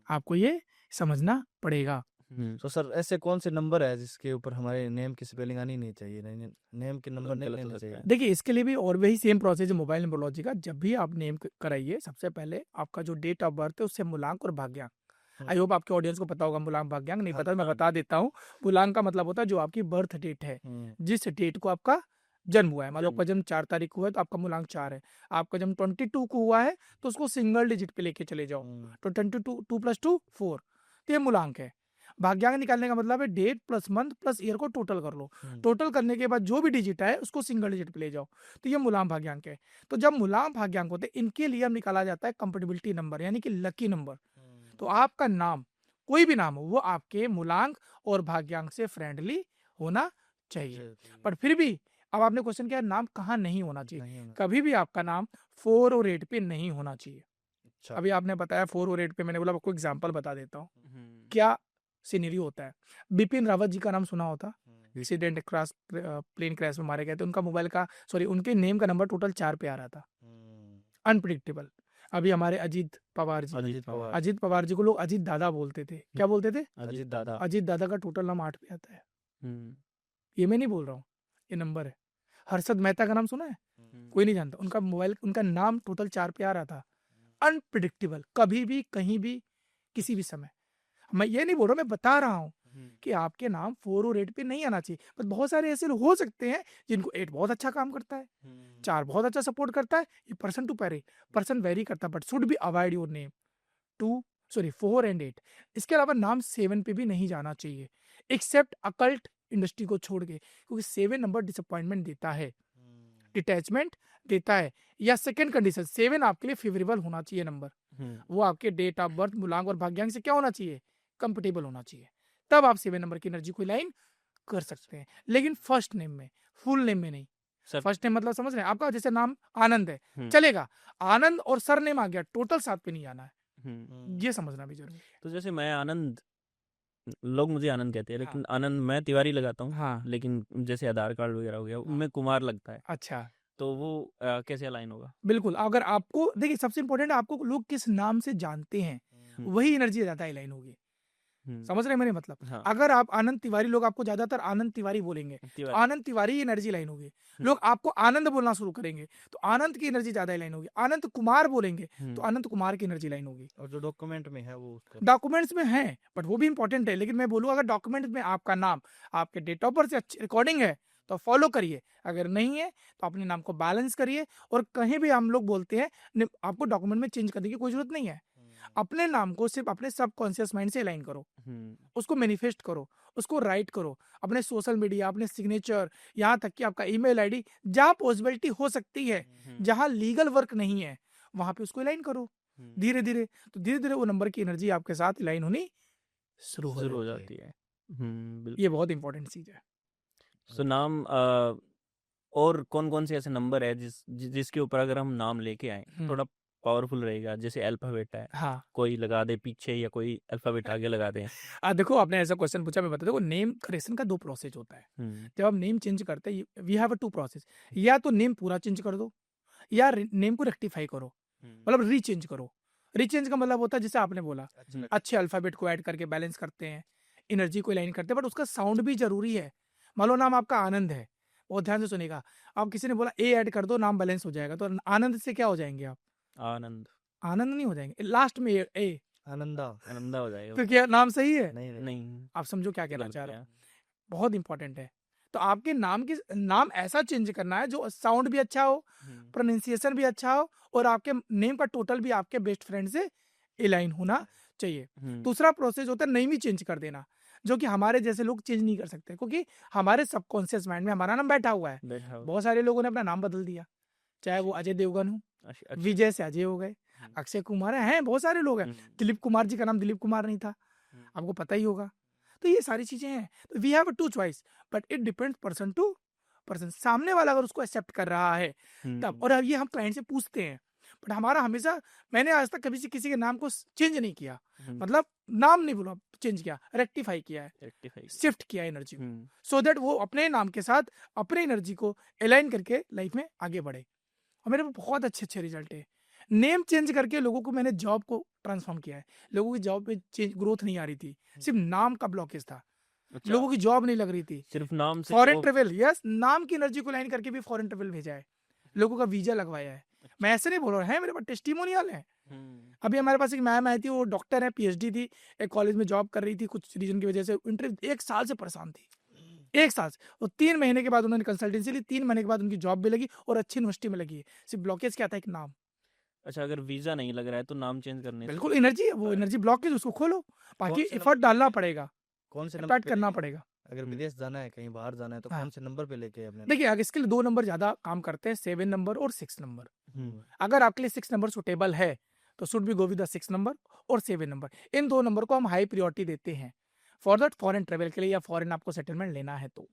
आपको ये समझना पड़ेगा। तो सर ऐसे कौन से नंबर है जिसके ऊपर हमारे नेम की स्पेलिंग आनी नहीं चाहिए, नेम के नंबर नहीं गलत हो लेने सकता चाहिए? है। देखिए, इसके लिए भी और वही सेम प्रोसेस है मोबाइल निमोलॉजी का। जब भी आप नेम कराइए, सबसे पहले आपका जो डेट ऑफ बर्थ है उससे मूलांक और भाग्यांक। आई होप आपके ऑडियंस को पता होगा मूलांक भाग्यांक, नहीं पता मैं बता देता हूँ। मूलांक का मतलब होता है जो आपकी बर्थ डेट है, जिस डेट को आपका जन्म हुआ है। मान लो आपका जन्म 4 तारीख को है तो आपका मूलांक 4 है। आपका जन्म 22 को हुआ है तो उसको सिंगल डिजिट पे लेके चले जाओ, तो 22 2 + 2 4, तो ये मूलांक है। भाग्यांक निकालने का मतलब है date plus month plus year को टोटल कर लो, टोटल करने के बाद जो भी डिजिट आए उसको सिंगल डिजिट पे ले जाओ, तो ये मूलांक भाग्यांक है। तो जब मूलांक भाग्यांक होते हैं, इनके लिए हम निकाला जाता है कंपेटिबिलिटी नंबर, यानी कि लकी नंबर। तो आपका नाम, कोई भी नाम हो, वो आपके मूलांक और भाग्यांक से फ्रेंडली होना चाहिए। पर फिर भी अब आपने क्वेश्चन किया नाम कहाँ नहीं होना चाहिए। कभी भी आपका नाम 4 और 8 पे नहीं होना चाहिए। अभी आपने बताया 4 और 8 पे, मैंने बोला आपको एग्जांपल बता देता हूँ क्या सिनेरियो होता है। बिपिन रावत जी का नाम सुना होता, एक्सीडेंट क्रैश, प्लेन क्रैश में मारे गए थे। उनका मोबाइल का, सॉरी, उनके नेम का नंबर टोटल 4 पे आ रहा था, अनप्रिडिक्टेबल। अभी हमारे अजीत पवार अजीत पवार जी को लोग अजीत दादा बोलते थे। क्या बोलते थे? अजीत दादा का टोटल नाम 8 पे आता है। ये मैं नहीं बोल रहा हूँ, ये नंबर है। हर्षद मेहता का नाम सुना है? कोई नहीं जानता। उनका मोबाइल, उनका नाम टोटल 4 पे आ रहा था, अनप्रिडिक्टेबल, कभी भी कहीं भी किसी भी समय। मैं ये नहीं बोल रहा, मैं बता रहा हूँ कि आपके नाम 4 और 8 पे नहीं आना चाहिए। बट बहुत सारे ऐसे लोग हो सकते हैं जिनको 8 बहुत अच्छा काम करता है, 4 बहुत अच्छा सपोर्ट करता है। ये पर्सन टू पर्सन वेरी करता है, but should be avoid your name 4 and 8। इसके अलावा नाम 7 पे भी नहीं जाना चाहिए, एक्सेप्ट अकल्ट इंडस्ट्री को छोड़ के, क्योंकि 7 नंबर डिसअपॉइंटमेंट देता है, डिटैचमेंट देता है। या सेकंड कंडीशन, 7 आपके लिए फेवरेबल होना चाहिए नंबर, वो आपके डेट ऑफ बर्थ, मूलांक और भाग्यांक से क्या होना चाहिए? कंपेटेबल होना चाहिए। तब आप 7 नंबर की एनर्जी को लाइन कर सकते हैं, लेकिन फर्स्ट नेम में, फुल नेम में नहीं। फर्स्ट नेम मतलब समझ रहे हैं? आपका जैसे नाम आनंद है, चलेगा, आनंद और सर नेम आ गया, टोटल 7 पे नहीं आना है, ये समझना भी जरूरी है। तो जैसे मैं आनंद, लोग मुझे आनंद कहते हैं, लेकिन आनंद मैं तिवारी लगाता हूँ। हाँ, लेकिन जैसे आधार कार्ड वगैरह हो गया, उनमें कुमार लगता है, अच्छा, तो वो कैसे अलाइन होगा? बिल्कुल। अगर आपको, देखिए, सबसे इंपॉर्टेंट है आपको लोग किस नाम से जानते हैं, वही एनर्जी ज्यादा अलाइन होगी। समझ रहे हैं मेरे मतलब? हाँ अगर आप आनंद तिवारी, लोग आपको ज्यादातर आनंद तिवारी बोलेंगे, तो तिवारी आनंद तिवारी एनर्जी लाइन होगी। लोग आपको आनंद बोलना शुरू करेंगे तो आनंद की एनर्जी ज्यादा लाइन होगी। आनंद कुमार बोलेंगे तो आनंद कुमार की एनर्जी लाइन होगी। और जो डॉक्यूमेंट में है वो उसका डॉक्यूमेंट्स में है बट वो भी इंपॉर्टेंट है, लेकिन मैं बोलूँ अगर डॉक्यूमेंट्स में आपका नाम आपके डेट ऑफ बर्थ से अच्छी रिकॉर्डिंग है तो फॉलो करिए, अगर नहीं है तो अपने नाम को बैलेंस करिए। और कहीं भी हम लोग बोलते हैं आपको डॉक्यूमेंट में चेंज करने की कोई जरूरत नहीं है। अपने नाम को सिर्फ अपने सबकॉन्शियस माइंड से अलाइन करो, उसको मैनिफेस्ट करो, उसको राइट करो अपने सोशल मीडिया, अपने सिग्नेचर, यहाँ तक कि आपका ईमेल आईडी, जहाँ पॉसिबिलिटी हो सकती है, जहाँ लीगल वर्क नहीं है वहां पे उसको अलाइन करो धीरे धीरे। तो धीरे धीरे वो नंबर की एनर्जी आपके साथ अलाइन होनी शुरू शुरू हो जाती जाती है। बिल्कुल। ये बहुत इंपॉर्टेंट चीज है। सो नाम और कौन कौन से ऐसे नंबर है जिसके ऊपर अगर हम नाम लेके आए थोड़ा पावरफुल रहेगा? जैसे अल्फाबेट है, हाँ कोई लगा दे पीछे या कोई अल्फाबेट आगे लगा दे। देखो आपने ऐसा क्वेश्चन पूछा, मैं बता, देखो नेम करेक्शन का 2 प्रोसेस होता है। जब आप नेम चेंज करते हैं वी हैव 2 प्रोसेस, या तो नेम पूरा चेंज कर दो या नेम को रेक्टिफाई करो, मतलब रीचेंज करो। रीचेंज का मतलब होता है जैसे आपने बोला अच्छे अल्फाबेट को ऐड करके बैलेंस करते हैं, एनर्जी को अलाइन करते हैं, बट उसका साउंड भी जरूरी है। मान लो नाम आपका आनंद है, बहुत ध्यान से सुनेगा, आप किसी ने बोला ए ऐड कर दो नाम बैलेंस हो जाएगा, तो आनंद से क्या हो जाएंगे आप? आनंद आनंद नहीं हो जाएंगे, लास्ट में ए आनंदा आनंदा हो जाएगा। तो क्या नाम सही है? नहीं नहीं नहीं आप समझो क्या कहना गलत चाह रहे है। हो, बहुत इंपॉर्टेंट है। तो आपके नाम ऐसा चेंज करना है जो साउंड भी अच्छा हो, प्रोनाउंसिएशन भी अच्छा हो, और आपके नेम का टोटल भी आपके बेस्ट फ्रेंड से अलाइन होना चाहिए। दूसरा प्रोसेस होता है नेम ही चेंज कर देना, जो कि हमारे जैसे लोग चेंज नहीं कर सकते, क्योंकि हमारे सबकॉन्शियस माइंड में हमारा नाम बैठा हुआ है। बहुत सारे लोगों ने अपना नाम बदल दिया, चाहे वो अजय देवगन हो, विजय से अजय हो गए, अक्षय कुमार हैं, बहुत सारे लोग हैं। दिलीप कुमार जी का नाम दिलीप कुमार नहीं था, आपको पता ही होगा। तो ये सारी चीजें हैं, तो we have 2 choice, but it depends person to person. सामने वाला अगर उसको एक्सेप्ट कर रहा है तब, और ये हम क्लाइंट से पूछते हैं, बट हमारा हमेशा, मैंने आज तक कभी से किसी के नाम को चेंज नहीं किया, मतलब नाम नहीं बोला, चेंज किया, रेक्टिफाई किया है, शिफ्ट किया एनर्जी को, सो दैट वो अपने नाम के साथ अपने एनर्जी को अलाइन करके लाइफ में आगे बढ़े। और मेरे बहुत अच्छे रिजल्ट है। नेम चेंज करके लोगों को मैंने जॉब को ट्रांसफॉर्म किया है। लोगों की जॉब में चेंज ग्रोथ नहीं आ रही थी, सिर्फ नाम का ब्लॉकेज था। अच्छा, लोगों की जॉब नहीं लग रही थी, सिर्फ नाम से फॉरेन ट्रेवल, यस, नाम की एनर्जी को लाइन करके भी फॉरेन ट्रेवल भेजा है, लोगों का वीजा लगवाया है। मैं ऐसे नहीं बोल रहा है, मेरे पास टेस्टिमोनियल है। अभी हमारे पास एक मैम आई थी, वो डॉक्टर है, पीएचडी थी, एक कॉलेज में जॉब कर रही थी, कुछ रीजन की वजह से इंटरव्यू 1 साल से परेशान थी, 1 साल से। और 3 महीने के बाद उन्होंने कंसल्टेंसी ली, 3 महीने के बाद उनकी जॉब भी लगी और अच्छी यूनिवर्सिटी में लगी है। सिर्फ ब्लॉकेज क्या था, एक नाम। अच्छा, अगर वीजा नहीं लग रहा है तो नाम चेंज करने से बिल्कुल एनर्जी है, वो एनर्जी ब्लॉकेज, उसको खोलो, बाकी से एफर्ट डालना पड़ेगा, कौन से नंबर इम्पैक्ट पे करना लेके? पड़ेगा। अगर विदेश जाना है, कहीं बाहर जाना है, तो हाँ। कौन से नंबर पे लेके अपने? देखिए अगर इसके लिए 2 नंबर ज्यादा काम करते हैं, 7 नंबर और 6 नंबर। अगर आपके लिए 6 नंबर सुटेबल है तो should be go with the 6 number और 7 नंबर। इन 2 नंबर को हम हाई प्रायोरिटी देते हैं फॉर दैट फॉरेन ट्रेवल के लिए, या फॉरेन आपको सेटलमेंट लेना है तो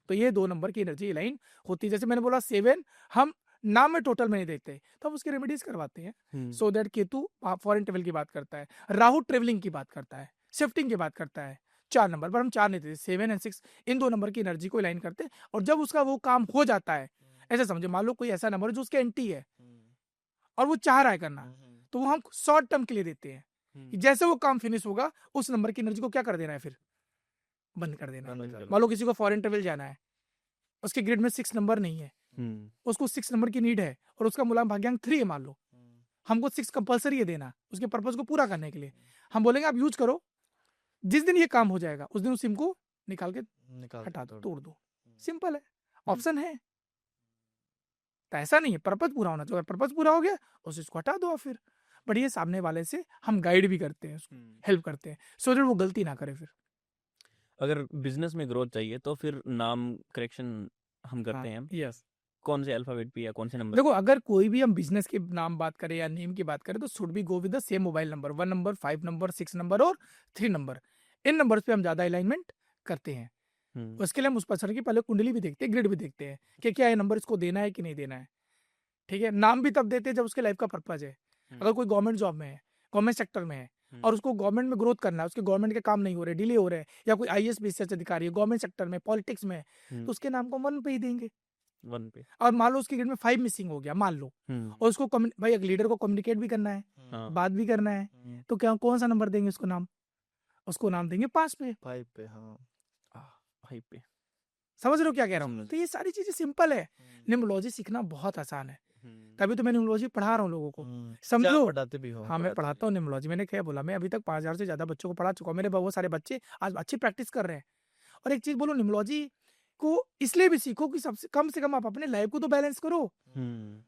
ये 2 नंबर की एनर्जी लाइन होती है। जैसे मैंने बोला 7 हम नाम में टोटल में नहीं देखते, तो हम उसकी रेमेडीज करवाते हैं, so that Ketu foreign travel की बात करता है, राहु ट्रेवलिंग की बात करता है, शिफ्टिंग की बात करता है। 4 नंबर पर हम 4 नहीं देते, 7 एंड 6 इन 2 नंबर की एनर्जी को अलाइन करते हैं। और जब उसका वो काम हो जाता है, ऐसे समझो, मान लो कोई ऐसा नंबर है जो उसके एंटी है और वो चाह रहा है करना, तो वो हम शॉर्ट टर्म के लिए देते हैं कि जैसे वो काम फिनिश होगा उस नंबर की एनर्जी को क्या कर देना है, फिर बंद कर देना है। मान लो किसी को फॉरेन ट्रेवल जाना है, उसके ग्रिड में 6 नंबर नहीं है, उसको 6 नंबर की नीड है और उसका मूलांक भाग्यांक 3 है, मान लो हमको 6 कंपलसरी है देना उसके पर्पज को पूरा करने के लिए। हम बोलेंगे आप यूज करो, जिस दिन ये काम हो जाएगा उस दिन उस सिम को निकाल के हटा दो, तोड़ दो, सिंपल है, ऑप्शन है। तो ऐसा नहीं है, पर्पज पूरा होना चाहिए, पर्पज पूरा हो गया उस इसको हटा दो आप फिर। बट ये सामने वाले से हम गाइड भी करते हैं, उसको हेल्प करते हैं, सो दैट वो गलती ना करे। फिर अगर बिजनेस में ग्रोथ चाहिए तो फिर नाम करेक्शन हम करते हैं, यस। कौन से अल्फाबेट पे या कौन से नंबर? देखो अगर कोई भी हम बिजनेस के नाम बात करें या नेम की बात करें तो should be go with the same mobile number, 1 number, 5 number, 6 number और 3 नंबर। इन नंबर्स पे हम ज्यादा अलाइनमेंट करते हैं। उसके लिए हम उस पर्सन की पहले कुंडली भी देखते हैं, ग्रिड भी देखते हैं कि क्या ये नंबर इसको देना है कि नहीं देना है। ठीक है, नाम भी तब देते हैं जब उसके लाइफ का पर्पज है। अगर कोई गवर्नमेंट जॉब में है, गवर्नमेंट सेक्टर में है और उसको गवर्नमेंट में ग्रोथ करना है, उसके गवर्नमेंट के काम नहीं हो रहे, डिले हो रहे हैं, या कोई आईएएस पीसीएस अधिकारी है गवर्नमेंट सेक्टर में, पॉलिटिक्स में, तो उसके नाम को 1 पे ही देंगे। 1 पे। और मान लो उसके ग्रिड में 5 मिसिंग हो गया, मान लो, और उसको भाई एक लीडर को कम्युनिकेट भी करना है, बात भी करना है, तो क्या कौन सा नंबर देंगे उसको नाम? उसको नाम देंगे 5 पे। 5 पे, हाँ। भाई पे समझ रहे हो क्या कह रहा हूँ? समझ तो ये सारी चीज़ें सिंपल है। निम्नोलॉजी सीखना बहुत आसान है। हम्म, तभी तो मैं निम्नोलॉजी पढ़ा रहा हूँ लोगों को। अच्छा, आप समझो। पढ़ाते भी हो? हाँ, मैं पढ़ाता हूँ निम्नोलॉजी। मैंने क्या बोला, मैं अभी तक 5000 से ज़्यादा बच्चों को पढ़ा चुका हूँ। मेरे बहुत सारे बच्चे आज अच्छी प्रैक्टिस कर रहे हैं। और एक चीज़ बोलूँ, निम्नोलॉजी को इसलिए भी सीखो कि सबसे कम से कम आप अपने लाइफ को तो बैलेंस करो। हम्म,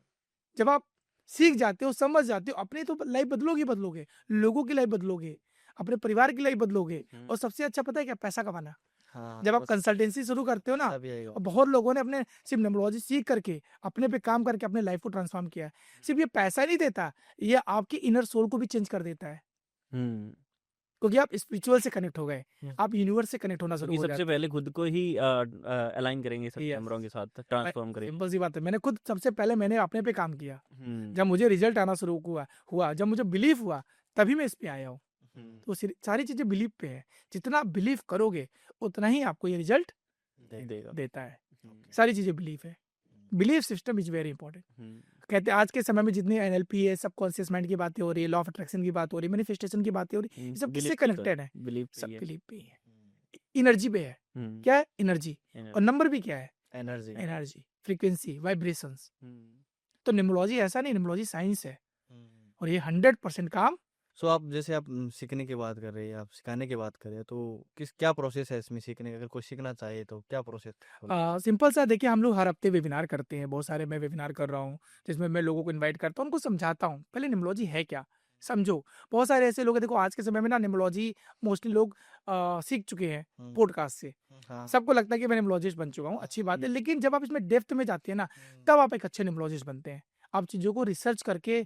जब आप सीख जाते हो, समझ जाते हो, अपनी तो लाइफ बदलोगे ही बदलोगे, लोगों की लाइफ बदलोगे, अपने परिवार की लाइफ बदलोगे। हम्म। और सबसे अच्छा पता है क्या? पैसा कमाना। हाँ, जब आप बस कंसल्टेंसी शुरू करते हो ना, तभी आएगा। और बहुत लोगों ने अपने सिर्फ निम्नोलॉजी सीख करके अपने पे काम करके अपने लाइफ को ट्रांसफॉर्म किया है। सिर्फ ये पैसा नहीं देता, ये आपकी इनर सोल को भी चेंज कर देता है, हम्म, क्योंकि आप स्पिरिचुअल से कनेक्ट हो गए, हम्म। आप यूनिवर्स से कनेक्ट होना शुरू क्योंकि हो सबसे जाते पहले खुद को ही अलाइन करेंगे सब Yes. कैमरों के साथ, हैं। ट्रांसफॉर्म करेंगे। सिंपल सी बात है, मैंने खुद सबसे पहले मैंने अपने पे काम किया। हम्म, जब मुझे रिजल्ट आना शुरू हुआ, जब मुझे बिलीफ हुआ, तभी मैं इस पे आया हूँ। हम्म, तो सारी चीजें बिलीफ पे है। जितना आप बिलीव करोगे उतना ही आपको ये रिजल्ट देगा। देता है। हम्म, सारी चीजें बिलीफ है। Belief system is very important. Hmm, कहते हैं आज के समय में जितनी एनएलपी है, सबकॉन्शियस माइंड की बातें हो रही है, लॉ ऑफ अट्रैक्शन की बात हो रही है, मैनिफेस्टेशन की बातें हो रही है, ये सब किससे कनेक्टेड है? बिलीव सब पे ही है। बिलीफ पे ही है। एनर्जी पे है। हम्म, क्या है? एनर्जी। एनर्जी। और नंबर भी क्या है? Energy. Energy, frequency, vibrations. Hmm, तो निम्नोलॉजी ऐसा नहीं, निम्नोलॉजी साइंस है और ये 100% काम। सो आप जैसे आप सीखने की बात कर रहे हैं, आप सिखाने की बात कर रहे हैं, तो क्या प्रोसेस है इसमें सीखने का? अगर कोई सीखना चाहे तो क्या प्रोसेस? सिंपल सा देखिए, हम लोग हर हफ्ते वेबिनार करते हैं, बहुत सारे मैं वेबिनार कर रहा हूँ, जिसमें मैं लोगों को इनवाइट करता हूँ, उनको समझाता हूँ पहले निम्नोलॉजी है क्या, समझो। बहुत सारे ऐसे लोग हैं, देखो आज के समय में ना निम्नोलॉजी मोस्टली लोग सीख चुके हैं पॉडकास्ट से। हाँ। सबको लगता है कि मैं निम्नोलॉजिस्ट बन चुका हूँ, अच्छी बात है, लेकिन जब आप इसमें डेप्थ में जाते हैं ना, तब आप एक अच्छे निम्नोलॉजिस्ट बनते हैं। आप चीज़ों को रिसर्च करके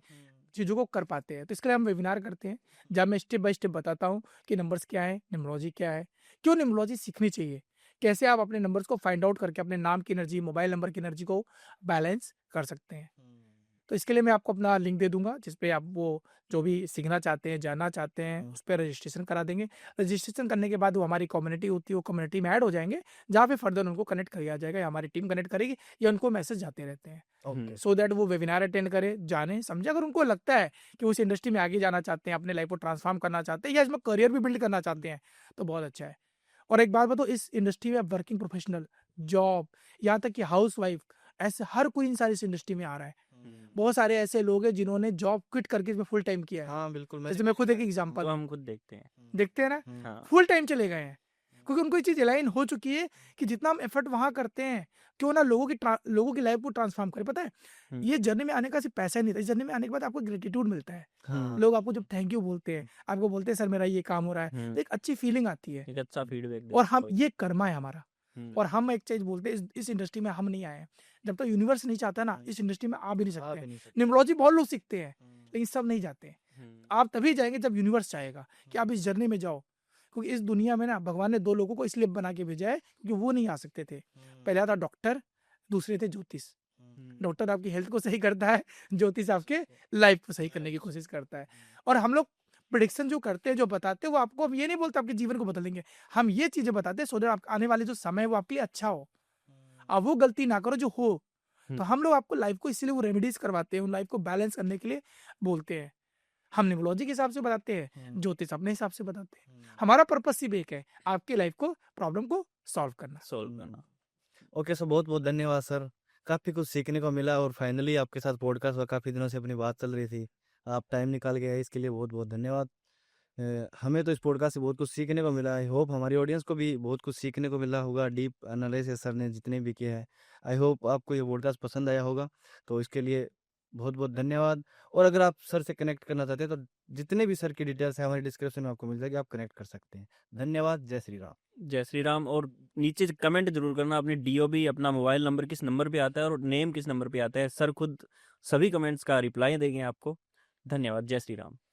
चीज़ों को कर पाते हैं। तो इसके लिए हम वेबिनार करते हैं, जब मैं स्टेप बाय स्टेप बताता हूँ कि नंबर्स क्या है, निम्नोलॉजी क्या है, क्यों निम्नोलॉजी सीखनी चाहिए, कैसे आप अपने नंबर्स को फाइंड आउट करके अपने नाम की एनर्जी, मोबाइल नंबर की एनर्जी को बैलेंस कर सकते हैं। तो इसके लिए मैं आपको अपना लिंक दे दूंगा, जिस पे आप वो जो भी सीखना चाहते हैं, जानना चाहते हैं, उस पर रजिस्ट्रेशन करा देंगे। रजिस्ट्रेशन करने के बाद वो हमारी कम्युनिटी होती है, वो कम्युनिटी में ऐड हो जाएंगे, जहाँ पे फर्दर उनको कनेक्ट किया जाएगा, या हमारी टीम कनेक्ट करेगी, या उनको मैसेज जाते रहते हैं, ओके। सो दैट वो वेबिनार अटेंड करे, जाने, समझे। अगर उनको लगता है कि उस इंडस्ट्री में आगे जाना चाहते हैं, अपने लाइफ को ट्रांसफॉर्म करना चाहते हैं, या इसमें करियर भी बिल्ड करना चाहते हैं, तो बहुत अच्छा है। और एक बात बताओ, इस इंडस्ट्री में आप वर्किंग प्रोफेशनल, जॉब, यहाँ तक कि हाउस वाइफ, ऐसे हर कोई इंसान इस इंडस्ट्री में आ रहा है। बहुत सारे ऐसे लोग हैं जिन्होंने जॉब क्विट करके इसमें फुल टाइम किया है। हाँ, बिल्कुल। जैसे मैं खुद एक वो एग्जांपल, हम खुद देखते हैं। देखते हैं ना, हाँ, फुल टाइम चले गए हैं, क्योंकि उनको ये चीज अलाइन हो चुकी है कि जितना हम एफर्ट वहां करते हैं, क्यों ना लोगों की लाइफ को ट्रांसफॉर्म करे। पता है, ये जर्नी में आने का सिर्फ पैसा ही नहीं था, इस जर्नी में आने के बाद आपको ग्रेटिट्यूड मिलता है। हाँ। लोग आपको जब थैंक यू बोलते हैं, आपको बोलते हैं सर मेरा ये काम हो रहा है, तो एक अच्छी फीलिंग आती है। एक अच्छा फीडबैक और हम, ये कर्मा है हमारा। हम्म, और हम एक चीज बोलते हैं, इस इंडस्ट्री में हम नहीं आए हैं, जब तक यूनिवर्स नहीं चाहता ना, इस इंडस्ट्री में आ भी नहीं आ सकते भी हैं। नहीं सकते। न्यूमरोलॉजी बहुत लोग सीखते हैं, लेकिन सब नहीं जाते हैं। हम्म, आप तभी जाएंगे जब यूनिवर्स चाहेगा कि आप इस जर्नी में जाओ, क्योंकि इस दुनिया में ना भगवान ने 2 लोगों को इसलिए बना के भेजा है, क्योंकि वो नहीं आ सकते थे। पहला था डॉक्टर, दूसरे थे ज्योतिष। डॉक्टर आपकी हेल्थ को सही करता है, ज्योतिष आपके लाइफ को सही करने की कोशिश करता है। और हम लोग प्रिडिक्शन जो करते हैं, जो बताते हैं, वो आपको, हम ये नहीं बोलते आपके जीवन को बदल देंगे, हम ये चीजें बताते हैं सो दैट आने वाले जो समय है वो आपके लिए अच्छा हो, आप वो गलती ना करो जो हो। तो हम लोग आपको लाइफ को इसीलिए वो रेमेडीज करवाते हैं, उन लाइफ को बैलेंस करने के लिए बोलते हैं। हम न्यूमरोलॉजी के हिसाब से बताते हैं, ज्योतिष अपने हिसाब से बताते हैं। हमारा पर्पस सिर्फ एक है, आपकी लाइफ को, प्रॉब्लम को सॉल्व करना। सोल्व करना। ओके सर, बहुत बहुत धन्यवाद सर। काफ़ी कुछ सीखने को मिला और फाइनली आपके साथ पॉडकास्ट हुआ। काफ़ी दिनों से अपनी बात चल रही थी, आप टाइम निकाल के आए, इसके लिए बहुत बहुत धन्यवाद। हमें तो इस पॉडकास्ट से बहुत कुछ सीखने को मिला। आई होप हमारी ऑडियंस को भी बहुत कुछ सीखने को मिला होगा। डीप एनालिसिस सर ने जितने भी किए हैं, आई होप आपको ये पॉडकास्ट पसंद आया होगा। तो इसके लिए बहुत बहुत धन्यवाद। और अगर आप सर से कनेक्ट करना चाहते हैं तो जितने भी सर की डिटेल्स है हमारी डिस्क्रिप्शन में आपको मिल जाएगी, आप कनेक्ट कर सकते हैं। धन्यवाद। जय श्री राम। जय श्री राम। और नीचे कमेंट जरूर करना अपनी डीओबी, अपना मोबाइल नंबर किस नंबर पे आता है और नेम किस नंबर पे आता है। सर खुद सभी कमेंट्स का रिप्लाई देंगे आपको। धन्यवाद। जय श्री राम।